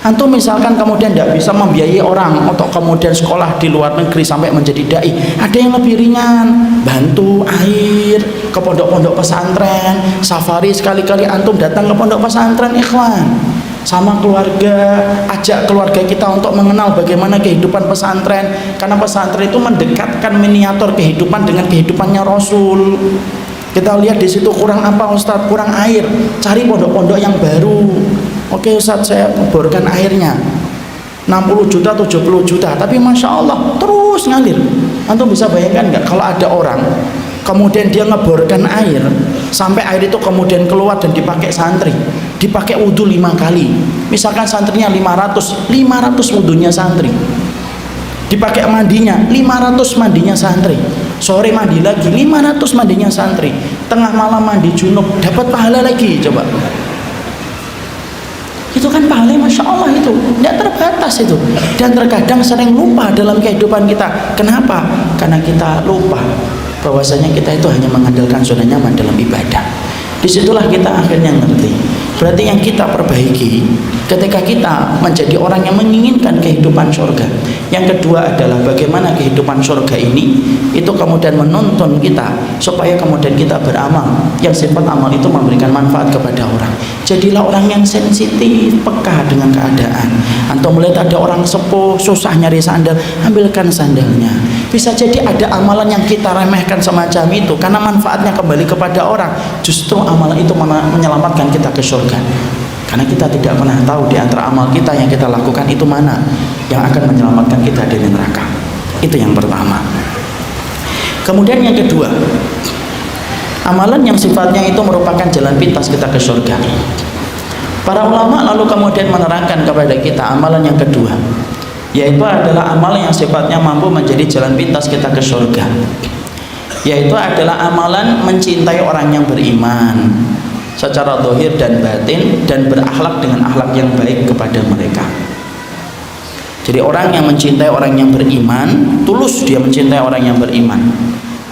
Antum misalkan kemudian tidak bisa membiayai orang untuk kemudian sekolah di luar negeri sampai menjadi dai, ada yang lebih ringan, bantu air ke pondok-pondok pesantren, safari sekali-kali antum datang ke pondok pesantren ikhwan, sama keluarga, ajak keluarga kita untuk mengenal bagaimana kehidupan pesantren, karena pesantren itu mendekatkan miniatur kehidupan dengan kehidupannya Rasul. Kita lihat di situ kurang apa Ustadz, kurang air, cari pondok-pondok yang baru. Oke Ustadz, saya borkan airnya 60 juta, 70 juta, tapi Masya Allah terus ngalir. Antum bisa bayangkan nggak kalau ada orang kemudian dia ngeborkan air sampai air itu kemudian keluar dan dipakai santri, dipakai wudhu 5 kali. Misalkan santrinya 500 wudhunya santri, dipakai mandinya 500 mandinya santri, sore mandi lagi 500 mandinya santri, tengah malam mandi junub, dapat pahala lagi. Coba, itu kan pahala Masya Allah, itu tidak terbatas itu. Dan terkadang sering lupa dalam kehidupan kita. Kenapa? Karena kita lupa bahwasanya kita itu hanya mengandalkan zona nyaman dalam ibadah. Disitulah kita akhirnya ngerti, berarti yang kita perbaiki ketika kita menjadi orang yang menginginkan kehidupan surga. Yang kedua adalah bagaimana kehidupan surga ini itu kemudian menuntun kita supaya kemudian kita beramal yang sifat amal itu memberikan manfaat kepada orang. Jadilah orang yang sensitif, peka dengan keadaan. Antum melihat ada orang sepuh susah nyari sandal, ambilkan sandalnya. Bisa jadi ada amalan yang kita remehkan semacam itu karena manfaatnya kembali kepada orang, justru amalan itu menyelamatkan kita ke surga. Karena kita tidak pernah tahu di antara amal kita yang kita lakukan itu mana yang akan menyelamatkan kita dari neraka. Itu yang pertama. Kemudian yang kedua, amalan yang sifatnya itu merupakan jalan pintas kita ke surga. Para ulama lalu kemudian menerangkan kepada kita amalan yang kedua, yaitu adalah amalan yang sifatnya mampu menjadi jalan pintas kita ke surga, yaitu adalah amalan mencintai orang yang beriman secara zahir dan batin, dan berakhlak dengan akhlak yang baik kepada mereka. Jadi orang yang mencintai orang yang beriman, tulus dia mencintai orang yang beriman,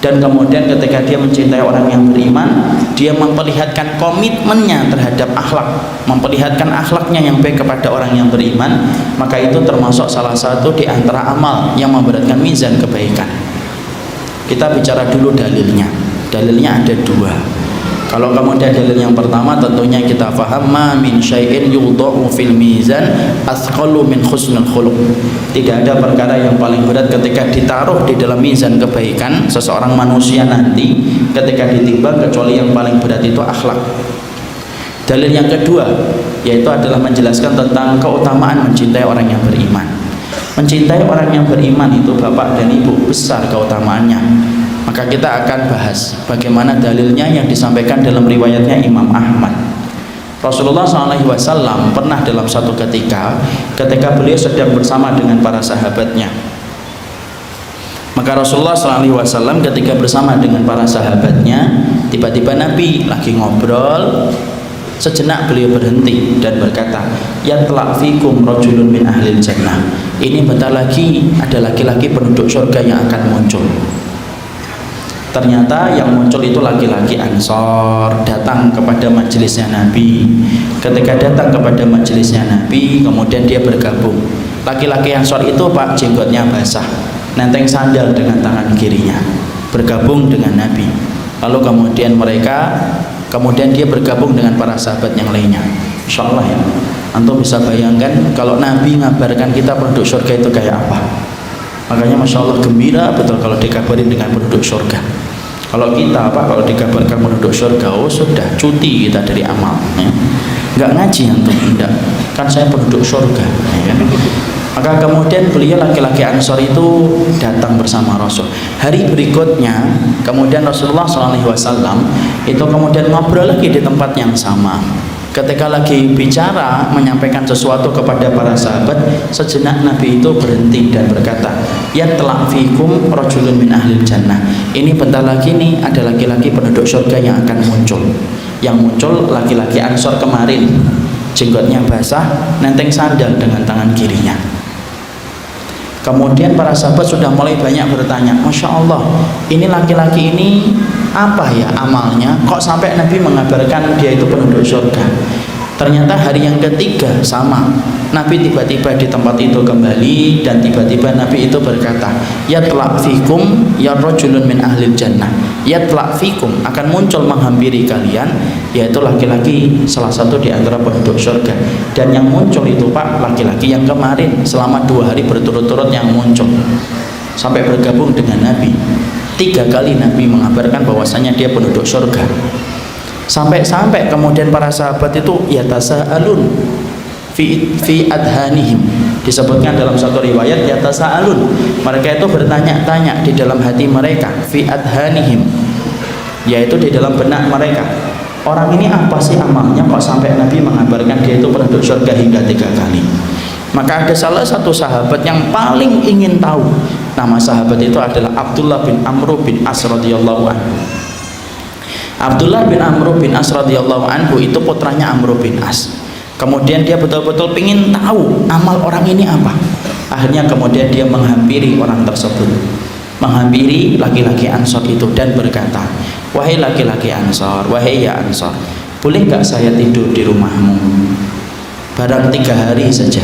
dan kemudian ketika dia mencintai orang yang beriman, dia memperlihatkan komitmennya terhadap akhlak, memperlihatkan akhlaknya yang baik kepada orang yang beriman, maka itu termasuk salah satu di antara amal yang memberatkan mizan kebaikan. Kita bicara dulu dalilnya. Dalilnya ada dua. Kalau kemudian dalil yang pertama tentunya kita faham, ma min syai'in yudha'u fil mizan athqalu min husnul khuluq. Tidak ada perkara yang paling berat ketika ditaruh di dalam mizan kebaikan seseorang manusia nanti ketika ditimbang kecuali yang paling berat itu akhlak. Dalil yang kedua yaitu adalah menjelaskan tentang keutamaan mencintai orang yang beriman. Mencintai orang yang beriman itu Bapak dan Ibu besar keutamaannya. Maka kita akan bahas bagaimana dalilnya yang disampaikan dalam riwayatnya Imam Ahmad. Rasulullah SAW pernah dalam satu ketika beliau sedang bersama dengan para sahabatnya. Maka Rasulullah SAW ketika bersama dengan para sahabatnya, tiba-tiba Nabi lagi ngobrol. Sejenak beliau berhenti dan berkata, "Yatlaq fikum rajulun min ahlil jannah." Ini bentar lagi ada laki-laki penduduk surga yang akan muncul. Ternyata yang muncul itu laki-laki Ansor, datang kepada majelisnya Nabi. Ketika datang kepada majelisnya Nabi, kemudian dia bergabung. Laki-laki Ansor itu Pak, jenggotnya basah, nenteng sandal dengan tangan kirinya, bergabung dengan Nabi. Lalu kemudian dia bergabung dengan para sahabat yang lainnya. Insya Allah ya, antum bisa bayangkan kalau Nabi ngabarkan kita penduduk surga itu kayak apa. Makanya Masya Allah gembira betul kalau dikabarin dengan penduduk surga. Kalau kita kalau dikabarkan penduduk surga, oh sudah cuti kita dari amal ya. Nggak ngaji antum, enggak, kan saya penduduk surga ya. Maka kemudian beliau laki-laki Ansor itu datang bersama Rasul. Hari berikutnya kemudian Rasulullah SAW itu kemudian ngobrol lagi di tempat yang sama. Ketika lagi bicara menyampaikan sesuatu kepada para sahabat, sejenak Nabi itu berhenti dan berkata, "Yatlaq fikum rajulun min ahlil jannah." Ini bentar lagi nih ada laki-laki penduduk surga yang akan muncul. Yang muncul laki-laki Ansor kemarin, jenggotnya basah, nenteng sandal dengan tangan kirinya. Kemudian para sahabat sudah mulai banyak bertanya, "Masya Allah, ini laki-laki ini apa ya amalnya? Kok sampai Nabi mengabarkan dia itu penduduk surga?" Ternyata hari yang ketiga sama, Nabi tiba-tiba di tempat itu kembali dan tiba-tiba Nabi itu berkata, "Yatlaq fikum ya rajulun min ahlil jannah." Yatlaq fikum, akan muncul menghampiri kalian, yaitu laki-laki salah satu di antara penduduk surga. Dan yang muncul itu Pak, laki-laki yang kemarin selama 2 hari berturut-turut yang muncul sampai bergabung dengan Nabi. 3 kali Nabi mengabarkan bahwasanya dia penduduk surga. Sampai kemudian para sahabat itu yatasaalun fi adhanihim, disebutkan dalam satu riwayat yatasaalun, mereka itu bertanya-tanya di dalam hati mereka, fi adhanihim, yaitu di dalam benak mereka, orang ini apa sih amalnya kok sampai Nabi mengabarkan dia itu penduduk surga hingga 3 kali. Maka ada salah satu sahabat yang paling ingin tahu. Nama sahabat itu adalah Abdullah bin Amr bin As radhiyallahu anhu. Abdullah bin Amr bin As radhiyallahu anhu itu putranya Amr bin As. Kemudian dia betul-betul ingin tahu amal orang ini apa. Akhirnya kemudian dia menghampiri orang tersebut, menghampiri laki-laki Ansor itu dan berkata, "Wahai laki-laki Ansor, wahai ya Ansor, boleh nggak saya tidur di rumahmu barang 3 hari saja,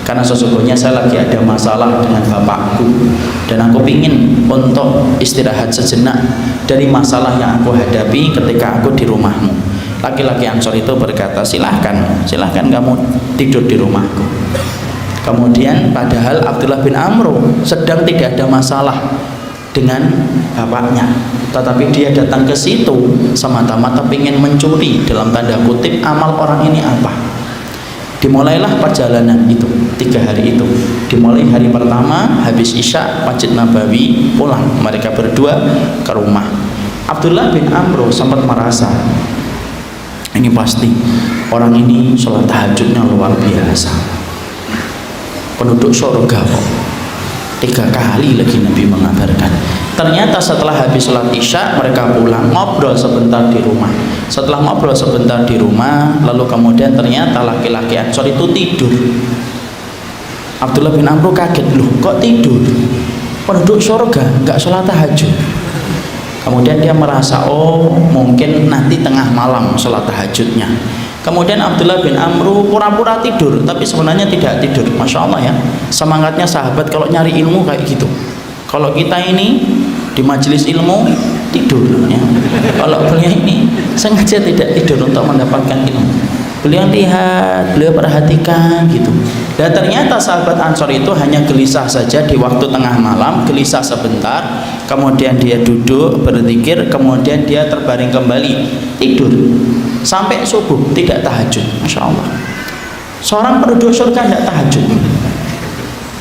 karena sesungguhnya saya lagi ada masalah dengan bapakku dan aku ingin untuk istirahat sejenak dari masalah yang aku hadapi ketika aku di rumahmu." Laki-laki Ansor itu berkata, silahkan kamu tidur di rumahku. Kemudian padahal Abdullah bin Amr sedang tidak ada masalah dengan bapaknya, tetapi dia datang ke situ semata-mata ingin mencuri dalam tanda kutip amal orang ini apa. Dimulailah perjalanan itu 3 hari itu. Dimulai hari pertama habis Isya Masjid Nabawi, pulang mereka berdua ke rumah. Abdullah bin Amr sempat merasa ini pasti orang ini sholat tahajudnya luar biasa, penduduk surga kok. 3 kali lagi Nabi mengabarkan. Ternyata setelah habis sholat Isya mereka pulang, ngobrol sebentar di rumah. Setelah ngobrol sebentar di rumah, lalu kemudian ternyata laki-laki Ansor itu tidur. Abdullah bin Amr kaget, loh kok tidur? Penduduk surga nggak sholat tahajud. Kemudian dia merasa, oh mungkin nanti tengah malam sholat tahajudnya. Kemudian Abdullah bin Amr pura-pura tidur, tapi sebenarnya tidak tidur. Masya Allah ya, semangatnya sahabat kalau nyari ilmu kayak gitu. Kalau kita ini di majelis ilmu tidur ya. Kalau beliau ini sengaja tidak tidur untuk mendapatkan ilmu. Beliau lihat, beliau perhatikan gitu. Dan ternyata sahabat Ansor itu hanya gelisah saja di waktu tengah malam, gelisah sebentar, kemudian dia duduk berzikir, kemudian dia terbaring kembali tidur. sampai subuh tidak tahajud. Masya Allah, seorang penduduk surga tidak tahajud.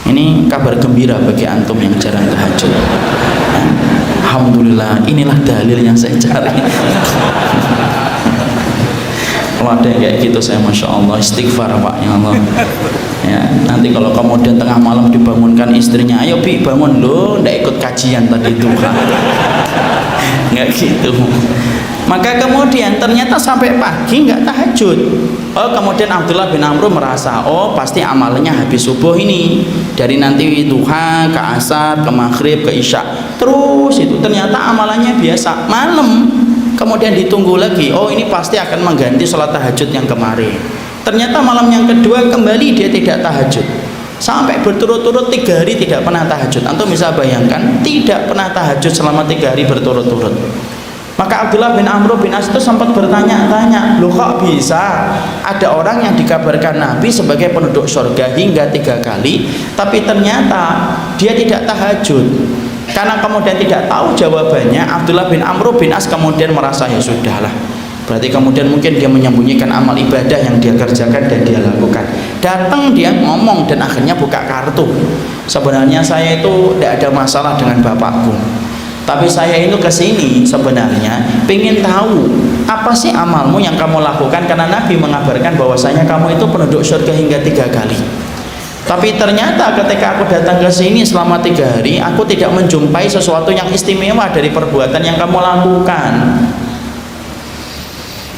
Ini kabar gembira bagi antum yang jarang tahajud. Alhamdulillah, inilah dalil yang saya cari. Kalau ada yang kayak gitu, saya Masya Allah istighfar Pak, ya Allah. Ya, nanti kalau kemudian tengah malam dibangunkan istrinya, ayo Bi bangun, loh ndak ikut kajian tadi duha. Nggak gitu. Maka kemudian ternyata sampai pagi nggak tahajud. Oh, kemudian Abdullah bin Amr merasa, oh pasti amalnya habis subuh ini, dari nanti duha ke asar ke maghrib ke isya terus itu. Ternyata amalannya biasa. Malam kemudian ditunggu lagi, oh ini pasti akan mengganti sholat tahajud yang kemarin. Ternyata malam yang kedua kembali dia tidak tahajud, sampai berturut-turut 3 hari tidak pernah tahajud. Antum bisa bayangkan, tidak pernah tahajud selama 3 hari berturut-turut. Maka Abdullah bin Amr bin As itu sempat bertanya-tanya, loh kok bisa ada orang yang dikabarkan Nabi sebagai penduduk surga hingga 3 kali, tapi ternyata dia tidak tahajud. Karena kemudian tidak tahu jawabannya, Abdullah bin Amr bin As kemudian merasa, ya sudahlah, berarti kemudian mungkin dia menyembunyikan amal ibadah yang dia kerjakan dan dia lakukan. Datang dia ngomong dan akhirnya buka kartu, sebenarnya saya itu tidak ada masalah dengan bapakku, tapi saya itu kesini sebenarnya pengen tahu apa sih amalmu yang kamu lakukan, karena Nabi mengabarkan bahwasanya kamu itu penduduk surga hingga 3 kali. Tapi ternyata ketika aku datang ke sini selama 3 hari, aku tidak menjumpai sesuatu yang istimewa dari perbuatan yang kamu lakukan.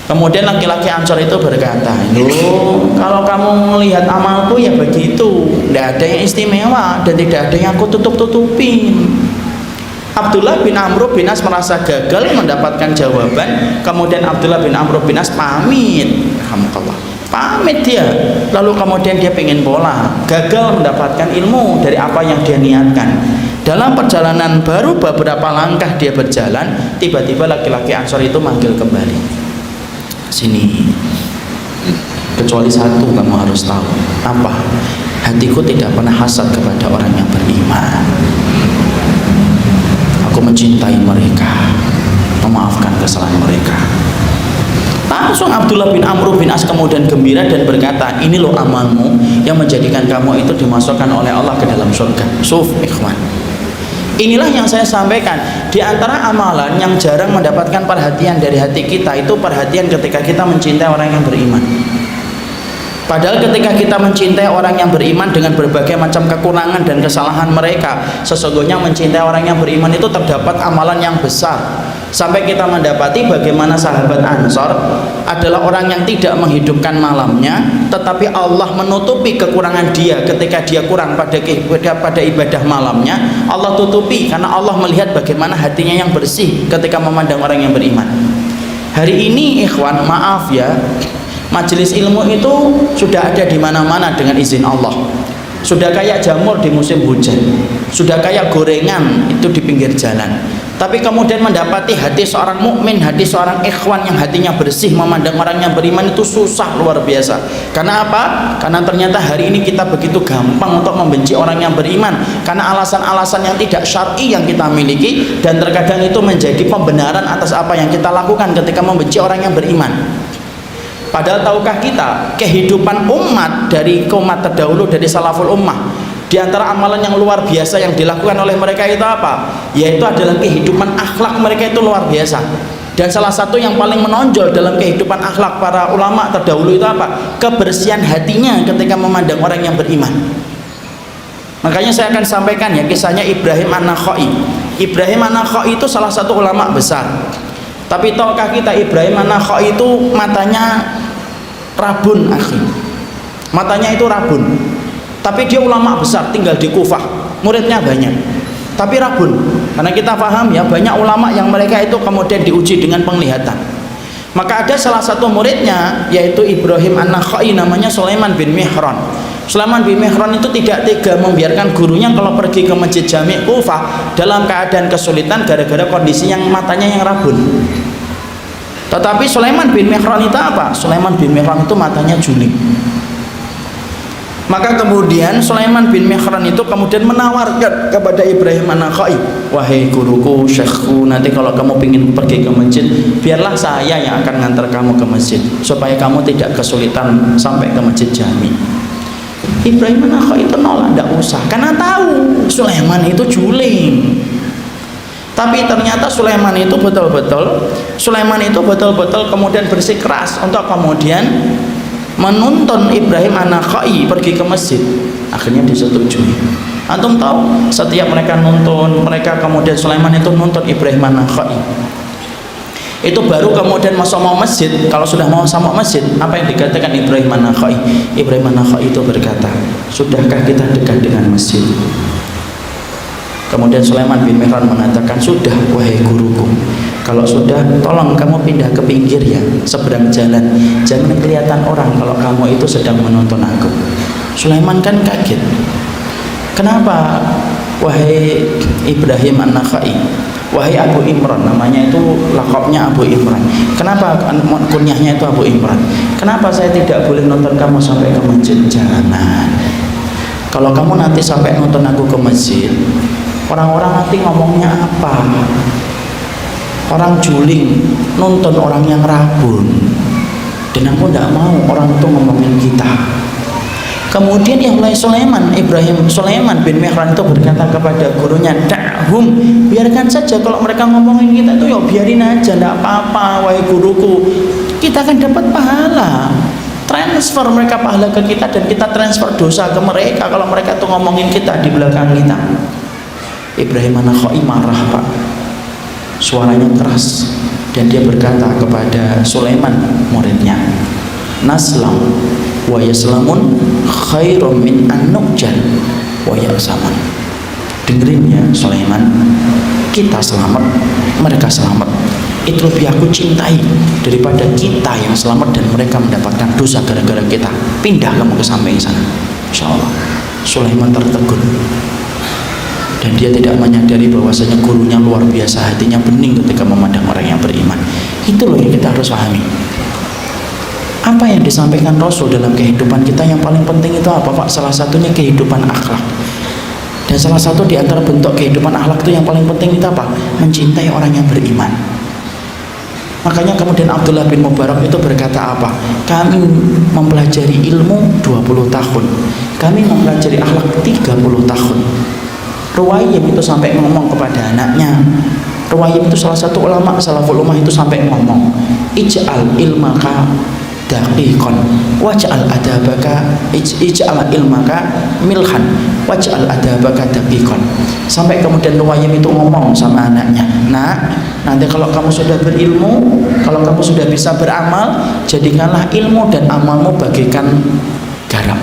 Kemudian laki-laki Ansor itu berkata, loh kalau kamu melihat amalku ya begitu, tidak ada yang istimewa dan tidak ada yang aku tutup-tutupin. Abdullah bin Amr bin As merasa gagal mendapatkan jawaban. Kemudian Abdullah bin Amr bin As pamit, alhamdulillah, pamit dia. Lalu kemudian dia pengen pulang, gagal mendapatkan ilmu dari apa yang dia niatkan. Dalam perjalanan baru beberapa langkah dia berjalan, tiba-tiba laki-laki Ansor itu manggil kembali, sini, kecuali satu kamu harus tahu. Apa? Hatiku tidak pernah hasad kepada orang yang beriman. Aku mencintai mereka, memaafkan kesalahan mereka. Langsung Abdullah bin Amr bin As kemudian gembira dan berkata, ini loh amalmu yang menjadikan kamu itu dimasukkan oleh Allah ke dalam surga. Suf ikhwan, inilah yang saya sampaikan. Di antara amalan yang jarang mendapatkan perhatian dari hati kita, itu perhatian ketika kita mencintai orang yang beriman. Padahal ketika kita mencintai orang yang beriman dengan berbagai macam kekurangan dan kesalahan mereka, sesungguhnya mencintai orang yang beriman itu terdapat amalan yang besar. Sampai kita mendapati bagaimana sahabat Ansor adalah orang yang tidak menghidupkan malamnya, tetapi Allah menutupi kekurangan dia ketika dia kurang pada ibadah malamnya. Allah tutupi karena Allah melihat bagaimana hatinya yang bersih ketika memandang orang yang beriman. Hari ini ikhwan, maaf ya, majelis ilmu itu sudah ada di mana-mana dengan izin Allah. Sudah kayak jamur di musim hujan, sudah kayak gorengan itu di pinggir jalan. Tapi kemudian mendapati hati seorang mukmin, hati seorang ikhwan yang hatinya bersih memandang orang yang beriman itu susah luar biasa. Karena apa? Karena ternyata hari ini kita begitu gampang untuk membenci orang yang beriman karena alasan-alasan yang tidak syar'i yang kita miliki, dan terkadang itu menjadi pembenaran atas apa yang kita lakukan ketika membenci orang yang beriman. Padahal tahukah kita kehidupan umat dari umat terdahulu, dari salaful ummah, di antara amalan yang luar biasa yang dilakukan oleh mereka itu apa? Yaitu adalah kehidupan akhlak mereka itu luar biasa. Dan salah satu yang paling menonjol dalam kehidupan akhlak para ulama terdahulu itu apa? Kebersihan hatinya ketika memandang orang yang beriman. Makanya saya akan sampaikan ya kisahnya Ibrahim An-Nakhai. Ibrahim An-Nakhai itu salah satu ulama besar. Tapi tahukah kita Ibrahim An-Nakhai itu matanya rabun, akhi. Matanya itu rabun. Tapi dia ulama besar, tinggal di Kufah, muridnya banyak, tapi rabun. Karena kita paham ya, banyak ulama yang mereka itu kemudian diuji dengan penglihatan. Maka ada salah satu muridnya yaitu Ibrahim An-Nakhai, namanya Sulaiman bin Mihran. Sulaiman bin Mihran itu tidak tega membiarkan gurunya kalau pergi ke masjid Jami' Kufah dalam keadaan kesulitan gara-gara kondisi yang matanya yang rabun. Tetapi Sulaiman bin Mihran itu apa? Sulaiman bin Mihran itu matanya juling. Maka kemudian Sulaiman bin Mihran itu kemudian menawarkan kepada Ibrahim An-Nakha'i, wahai guruku, syekhku, nanti kalau kamu ingin pergi ke masjid, biarlah saya yang akan ngantar kamu ke masjid supaya kamu tidak kesulitan sampai ke masjid Jami. Ibrahim An-Nakha'i itu nolak, tidak usah, karena tahu Sulaiman itu juling. Tapi ternyata Sulaiman itu betul-betul kemudian bersikeras untuk kemudian menuntun Ibrahim An-Nakha'i pergi ke masjid. Akhirnya disetujui. Antum tahu, setiap mereka kemudian Sulaiman itu nuntun Ibrahim An-Nakha'i, itu baru kemudian masuk mau masjid. Kalau sudah mau sama masjid, apa yang dikatakan Ibrahim An-Nakha'i? Ibrahim An-Nakha'i itu berkata, sudahkah kita dekat dengan masjid? Kemudian Sulaiman bin Mihran mengatakan, sudah wahai guruku, kalau sudah tolong kamu pindah ke pinggir ya, seberang jalan, jangan kelihatan orang kalau kamu itu sedang menuntun aku. Sulaiman kan kaget, kenapa wahai Ibrahim An-Nakha'i, wahai Abu Imran, namanya itu lakopnya Abu Imran, kenapa kunyahnya itu Abu Imran, kenapa saya tidak boleh nonton kamu sampai ke masjid? Jangan, kalau kamu nanti sampai nonton aku ke masjid, orang-orang nanti ngomongnya apa? Orang juling nonton orang yang rabun, dan aku tidak mau orang itu ngomongin kita. Kemudian yang mulai Sulaiman bin Mihran itu berkata kepada gurunya, da'hum, biarkan saja kalau mereka ngomongin kita itu, ya biarin aja, tidak apa-apa wahai guruku, kita akan dapat pahala. Transfer mereka pahala ke kita dan kita transfer dosa ke mereka kalau mereka tuh ngomongin kita di belakang kita. Ibrahim An-Nakha'i marah, Pak, suaranya keras, dan dia berkata kepada Sulaiman muridnya, naslam wa yaslamun khairum min an-nukjan wa ya'samun. Dengerin ya Sulaiman, kita selamat, mereka selamat, itu lebih aku cintai daripada kita yang selamat dan mereka mendapatkan dosa gara-gara kita. Pindah kamu ke samping sana. Insyaallah. Sulaiman tertegun, dan dia tidak menyadari bahwasanya gurunya luar biasa, hatinya bening ketika memandang orang yang beriman. Itu loh yang kita harus pahami. Apa yang disampaikan Rasul dalam kehidupan kita yang paling penting itu apa, Pak? Salah satunya kehidupan akhlak. Dan salah satu di antara bentuk kehidupan akhlak itu yang paling penting itu apa? Mencintai orang yang beriman. Makanya kemudian Abdullah bin Mubarak itu berkata apa? Kami mempelajari ilmu 20 tahun, kami mempelajari akhlak 30 tahun. Ruwayyim itu sampai ngomong kepada anaknya, Ruwayyim itu salah satu ulama salaful ummah itu sampai ngomong, ij'al ilmaka daqiqan waj'al adabaka ij'al ilmaka milhan waj'al adabaka daqiqan. Sampai kemudian Ruwayyim itu ngomong sama anaknya, nak, nanti kalau kamu sudah berilmu, kalau kamu sudah bisa beramal, jadikanlah ilmu dan amalmu bagaikan garam,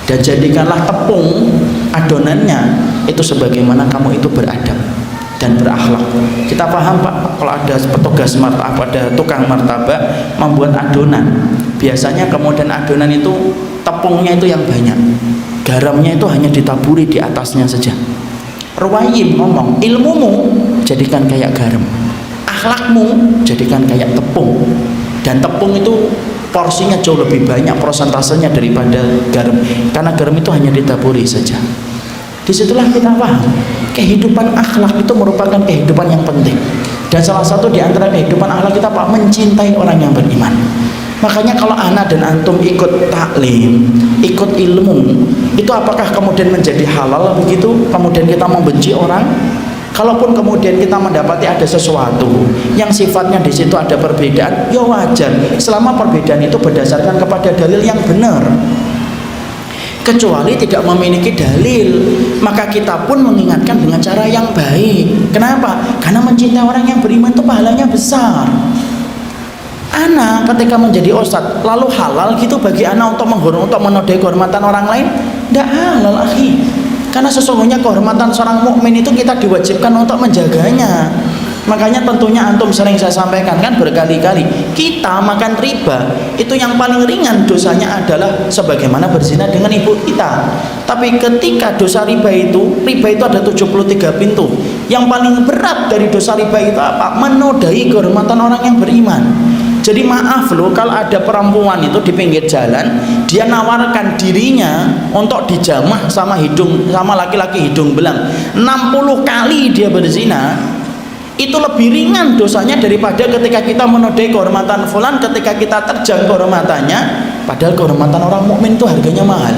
dan jadikanlah tepung adonannya itu sebagaimana kamu itu beradab dan berakhlak. Kita paham, Pak, kalau ada petugas martabak, ada tukang martabak membuat adonan, biasanya kemudian adonan itu tepungnya itu yang banyak, garamnya itu hanya ditaburi di atasnya saja. Ruwayyim ngomong, ilmumu jadikan kayak garam, akhlakmu jadikan kayak tepung, dan tepung itu porsinya jauh lebih banyak persentasenya daripada garam, karena garam itu hanya ditaburi saja. Disitulah kita paham kehidupan akhlak itu merupakan kehidupan yang penting, dan salah satu di antara kehidupan akhlak kita, Pak, mencintai orang yang beriman. Makanya kalau ana dan antum ikut taklim, ikut ilmu, itu apakah kemudian menjadi halal begitu kemudian kita membenci orang? Kalaupun kemudian kita mendapati ada sesuatu yang sifatnya di situ ada perbedaan, ya wajar selama perbedaan itu berdasarkan kepada dalil yang benar. Kecuali tidak memiliki dalil, maka kita pun mengingatkan dengan cara yang baik. Kenapa? Karena mencintai orang yang beriman itu pahalanya besar. Ana ketika menjadi ustadz, lalu halal gitu bagi ana untuk menodai kehormatan orang lain? Tidak halal, akhi. Karena sesungguhnya kehormatan seorang mukmin itu kita diwajibkan untuk menjaganya. Makanya tentunya antum sering saya sampaikan kan berkali-kali, kita makan riba itu yang paling ringan dosanya adalah sebagaimana berzina dengan ibu kita. Tapi ketika dosa riba itu ada 73 pintu. Yang paling berat dari dosa riba itu apa? Menodai kehormatan orang yang beriman. Jadi maaf loh, kalau ada perempuan itu di pinggir jalan, dia nawarkan dirinya untuk dijamah sama laki-laki hidung belang 60 kali dia berzina, itu lebih ringan dosanya daripada ketika kita menodai kehormatan fulan, ketika kita terjang kehormatannya, padahal kehormatan orang mukmin itu harganya mahal.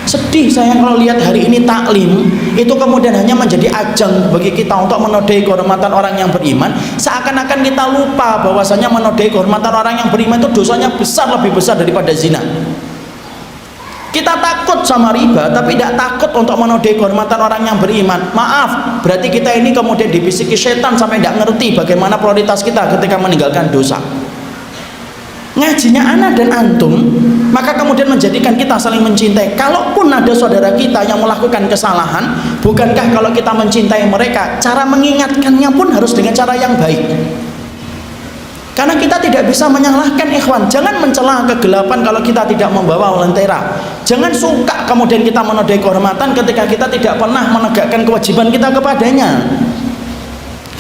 Sedih saya kalau lihat hari ini taklim itu kemudian hanya menjadi ajang bagi kita untuk menodai kehormatan orang yang beriman, seakan-akan kita lupa bahwasanya menodai kehormatan orang yang beriman itu dosanya besar, lebih besar daripada zina. Kita takut sama riba tapi tidak takut untuk menodai kehormatan orang yang beriman. Maaf, berarti kita ini kemudian dibisiki setan sampai tidak ngerti bagaimana prioritas kita ketika meninggalkan dosa. Ngajinya anak dan antum, maka kemudian menjadikan kita saling mencintai. Kalaupun ada saudara kita yang melakukan kesalahan, bukankah kalau kita mencintai mereka, cara mengingatkannya pun harus dengan cara yang baik? Karena kita tidak bisa menyalahkan ikhwan. Jangan mencela kegelapan kalau kita tidak membawa lentera. Jangan suka kemudian kita menodai kehormatan ketika kita tidak pernah menegakkan kewajiban kita kepadanya.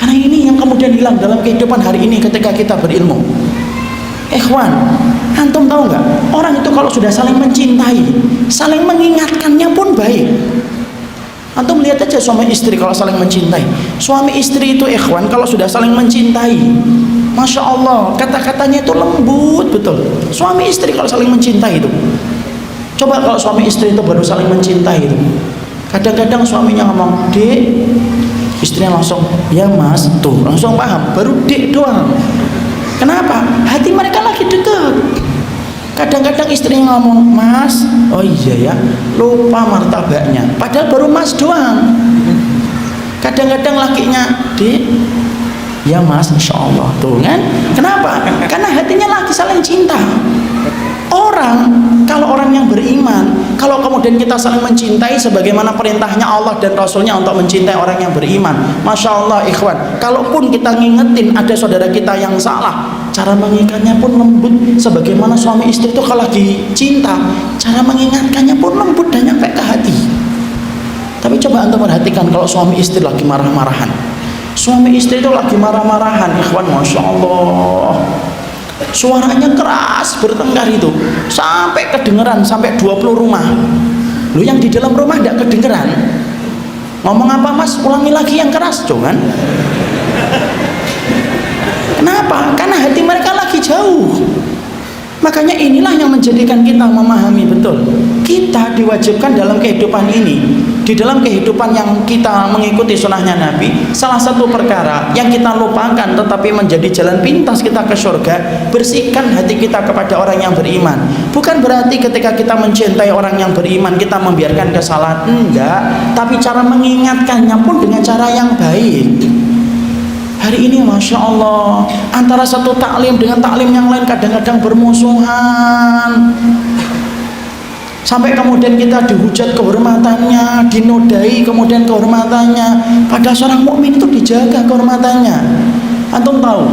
Karena ini yang kemudian hilang dalam kehidupan hari ini ketika kita berilmu. Ikhwan, antum tahu nggak? Orang itu kalau sudah saling mencintai, saling mengingatkannya pun baik. Antum lihat aja suami istri kalau saling mencintai. Suami istri itu ikhwan kalau sudah saling mencintai, Masya Allah, kata-katanya itu lembut betul. Suami istri kalau saling mencintai itu. Coba kalau suami istri itu baru saling mencintai itu. Kadang-kadang suaminya ngomong, "Dek," istrinya langsung, "Ya Mas," tuh langsung paham. Baru dek doang. Kenapa? Hati mereka lagi dekat. Kadang-kadang istrinya ngomong, "Mas," oh iya ya, lupa martabaknya. Padahal baru Mas doang. Kadang-kadang lakinya, "Dek," "Ya Mas," Insya Allah. Tuh kan? Kenapa? Karena hatinya lagi saling cinta. Kalau orang yang beriman, kalau kemudian kita saling mencintai sebagaimana perintahnya Allah dan Rasulnya untuk mencintai orang yang beriman, Masya Allah ikhwan, kalaupun kita ngingetin ada saudara kita yang salah, cara mengingatkannya pun lembut. Sebagaimana suami istri itu kalau lagi cinta, cara mengingatkannya pun lembut dan nyampe ke hati. Tapi coba anda perhatikan kalau suami istri lagi marah-marahan, suami istri itu lagi marah-marahan ikhwan, Masya Allah, suaranya keras bertengkar itu sampai kedengeran sampai 20 rumah. Lu yang di dalam rumah tidak kedengeran. Ngomong apa Mas? Ulangi lagi yang keras, cuman. Kenapa? Karena hati mereka lagi jauh. Makanya inilah yang menjadikan kita memahami betul. Kita diwajibkan dalam kehidupan ini, di dalam kehidupan yang kita mengikuti sunnahnya Nabi, salah satu perkara yang kita lupakan tetapi menjadi jalan pintas kita ke surga, bersihkan hati kita kepada orang yang beriman. Bukan berarti ketika kita mencintai orang yang beriman kita membiarkan kesalahan, enggak, tapi cara mengingatkannya pun dengan cara yang baik. Hari ini Masya Allah, antara satu taklim dengan taklim yang lain kadang-kadang bermusuhan, sampai kemudian kita dihujat kehormatannya, dinodai kemudian kehormatannya. Padahal seorang mukmin itu dijaga kehormatannya. Antum tahu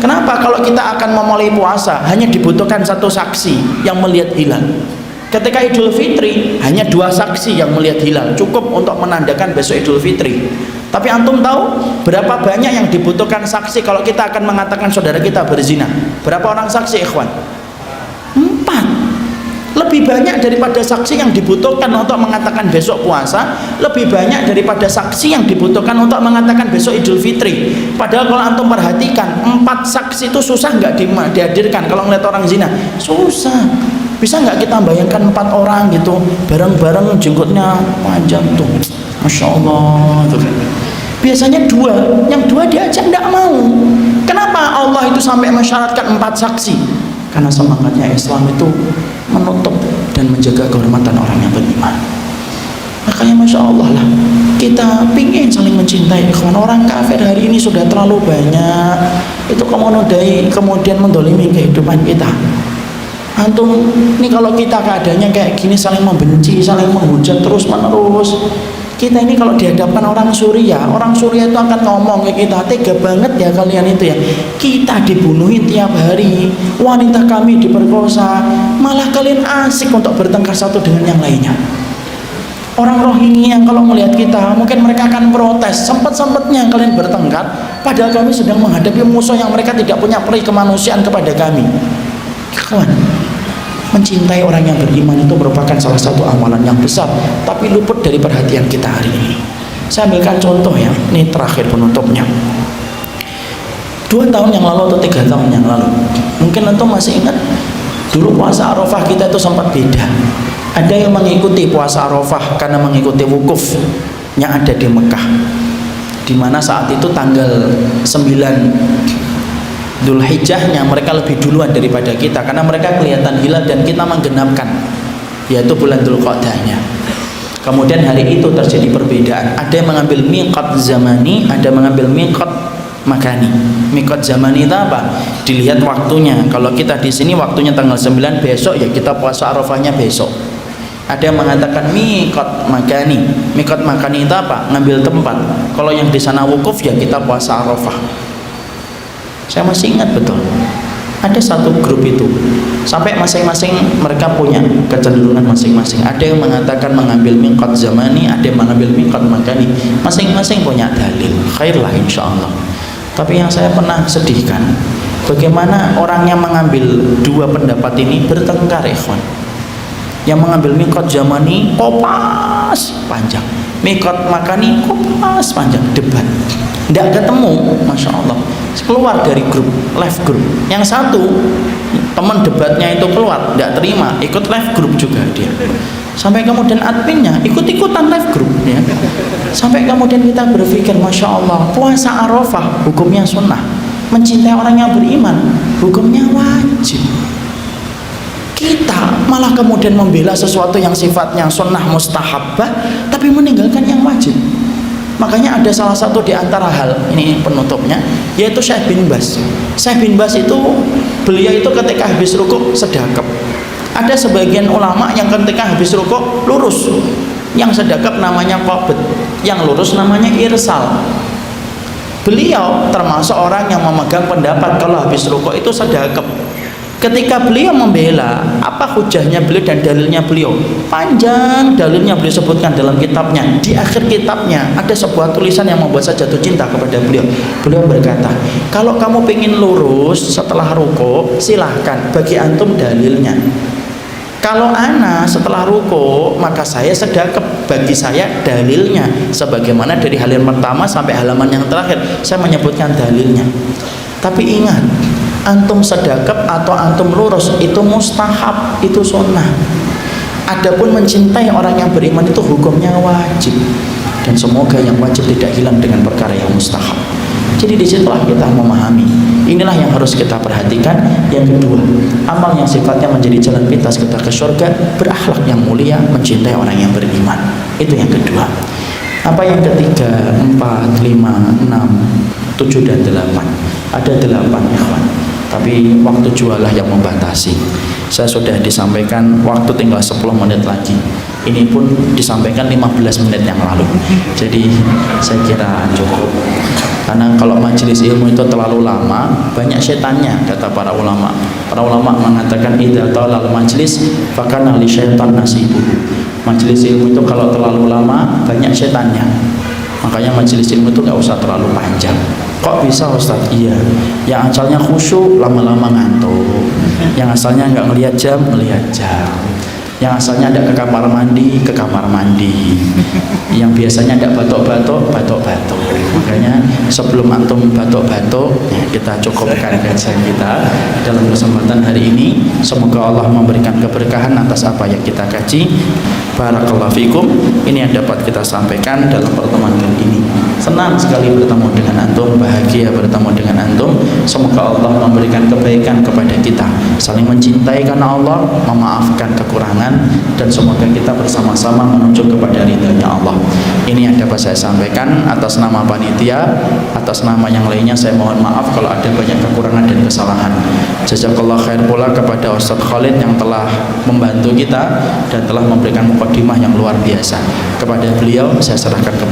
kenapa kalau kita akan memulai puasa hanya dibutuhkan satu saksi yang melihat hilal? Ketika Idul Fitri hanya 2 saksi yang melihat hilal, cukup untuk menandakan besok Idul Fitri. Tapi antum tahu berapa banyak yang dibutuhkan saksi kalau kita akan mengatakan saudara kita berzina? Berapa orang saksi ikhwan? 4. Lebih banyak daripada saksi yang dibutuhkan untuk mengatakan besok puasa, lebih banyak daripada saksi yang dibutuhkan untuk mengatakan besok Idul Fitri. Padahal kalau antum perhatikan, 4 saksi itu susah nggak dihadirkan kalau ngeliat orang zina? Susah. Bisa nggak kita bayangkan 4 orang gitu bareng-bareng jenggotnya panjang tuh, Masya Allah tuh. Biasanya 2, yang 2 diajak tidak mau. Kenapa Allah itu sampai mensyaratkan 4 saksi? Karena semangatnya Islam itu menutup dan menjaga kehormatan orang yang beriman. Makanya Masya Allah lah, kita pingin saling mencintai ikhwan. Orang kafir hari ini sudah terlalu banyak itu kemudian mendolimi kehidupan kita. Antum ini kalau kita keadaannya kayak gini, saling membenci, saling menghujat terus menerus, Kita ini kalau dihadapkan orang Suriah itu akan ngomong ke kita, tega banget ya kalian itu ya, kita dibunuhin tiap hari, wanita kami diperkosa, malah kalian asik untuk bertengkar satu dengan yang lainnya. Orang Rohingya yang kalau melihat kita, mungkin mereka akan protes, sempat-sempatnya kalian bertengkar, padahal kami sedang menghadapi musuh yang mereka tidak punya peri kemanusiaan kepada kami. Kawan, mencintai orang yang beriman itu merupakan salah satu amalan yang besar, tapi luput dari perhatian kita hari ini. Saya ambilkan contoh ya, ini terakhir penutupnya. 2 tahun yang lalu atau 3 tahun yang lalu, mungkin antum masih ingat, dulu puasa Arafah kita itu sempat beda. Ada yang mengikuti puasa Arafah karena mengikuti wukuf yang ada di Mekah, di mana saat itu tanggal 9 Dzulhijjahnya mereka lebih duluan daripada kita, karena mereka kelihatan hilal dan kita menggenapkan, yaitu bulan Dzulqa'dahnya. Kemudian hari itu terjadi perbedaan. Ada yang mengambil miqat zamani, ada yang mengambil miqat makani. Miqat zamani itu apa? Dilihat waktunya. Kalau kita di sini waktunya tanggal 9 besok, ya kita puasa Arafahnya besok. Ada yang mengatakan miqat makani. Miqat makani itu apa? Ngambil tempat. Kalau yang di sana wukuf, ya kita puasa Arafah. Saya masih ingat betul, ada satu grup itu sampai masing-masing mereka punya kecenderungan masing-masing. Ada yang mengatakan mengambil miqat zamani, ada yang mengambil miqat makani. Masing-masing punya dalil. Khairlah insyaallah. Tapi yang saya pernah sedihkan, bagaimana orang yang mengambil 2 pendapat ini bertengkar, ikhwan. Yang mengambil miqat zamani kopas panjang, miqat makani kopas panjang, debat. Tidak ketemu, masya Allah. Keluar dari grup, live group. Yang satu teman debatnya itu keluar, tidak terima, ikut live group juga dia. Sampai kemudian adminnya ikut-ikutan live group ya. Sampai kemudian kita berpikir, masya Allah, puasa Arafah hukumnya sunnah, mencintai orang yang beriman hukumnya wajib. Kita malah kemudian membela sesuatu yang sifatnya sunnah mustahabbah, tapi meninggalkan yang wajib. Makanya ada salah satu di antara hal ini penutupnya, yaitu Syekh bin Baz. Syekh bin Baz itu, beliau itu ketika habis rukuk sedekap. Ada sebagian ulama yang ketika habis rukuk lurus, yang sedekap namanya qabd, yang lurus namanya irsal. Beliau termasuk orang yang memegang pendapat kalau habis rukuk itu sedekap. Ketika beliau membela, apa hujahnya beliau dan dalilnya beliau? Panjang dalilnya beliau sebutkan dalam kitabnya. Di akhir kitabnya ada sebuah tulisan yang membuat saya jatuh cinta kepada beliau. Beliau berkata, kalau kamu pengen lurus setelah ruko, silahkan, bagi antum dalilnya. Kalau ana setelah ruko, maka saya sedekap, bagi saya dalilnya. Sebagaimana dari halaman pertama sampai halaman yang terakhir, saya menyebutkan dalilnya. Tapi ingat, antum sedekap atau antum lurus itu mustahab, itu sunnah. Adapun mencintai orang yang beriman itu hukumnya wajib. Dan semoga yang wajib tidak hilang dengan perkara yang mustahab. Jadi disitulah kita memahami. Inilah yang harus kita perhatikan. Yang kedua, amal yang sifatnya menjadi jalan pintas kita ke surga, berakhlak yang mulia, mencintai orang yang beriman. Itu yang kedua. Apa yang ketiga? 4, 5, 6, 7 dan 8. Ada 8 ikhwan. Tapi waktu jualah yang membatasi. Saya sudah disampaikan waktu tinggal 10 menit lagi. Ini pun disampaikan 15 menit yang lalu. Jadi saya kira cukup. Karena kalau majelis ilmu itu terlalu lama, banyak setannya, kata para ulama. Para ulama mengatakan idza talal majlis fakana li syaitan nasibu. Majelis ilmu itu kalau terlalu lama, banyak setannya. Makanya majelis ilmu itu nggak usah terlalu panjang. Kok bisa Ustaz? Iya, yang asalnya khusyuk lama-lama ngantuk, yang asalnya nggak ngelihat jam, yang asalnya ada ke kamar mandi, yang biasanya ada batuk-batuk. Makanya sebelum antum batuk-batuk, ya, kita cukupkan kajian kita dalam kesempatan hari ini. Semoga Allah memberikan keberkahan atas apa yang kita kaji. Barakallahu fikum. Ini yang dapat kita sampaikan dalam pertemuan kali ini. senang sekali bertemu dengan antum, bahagia bertemu dengan antum. Semoga Allah memberikan kebaikan kepada kita, saling mencintai karena Allah, memaafkan kekurangan, dan semoga kita bersama-sama menuju kepada ridhanya Allah. Ini yang dapat saya sampaikan atas nama panitia. Atas nama yang lainnya saya mohon maaf kalau ada banyak kekurangan dan kesalahan. Jazakallah khair pula kepada Ustadz Khalid yang telah membantu kita dan telah memberikan mukadimah yang luar biasa. Kepada beliau saya serahkan kembali.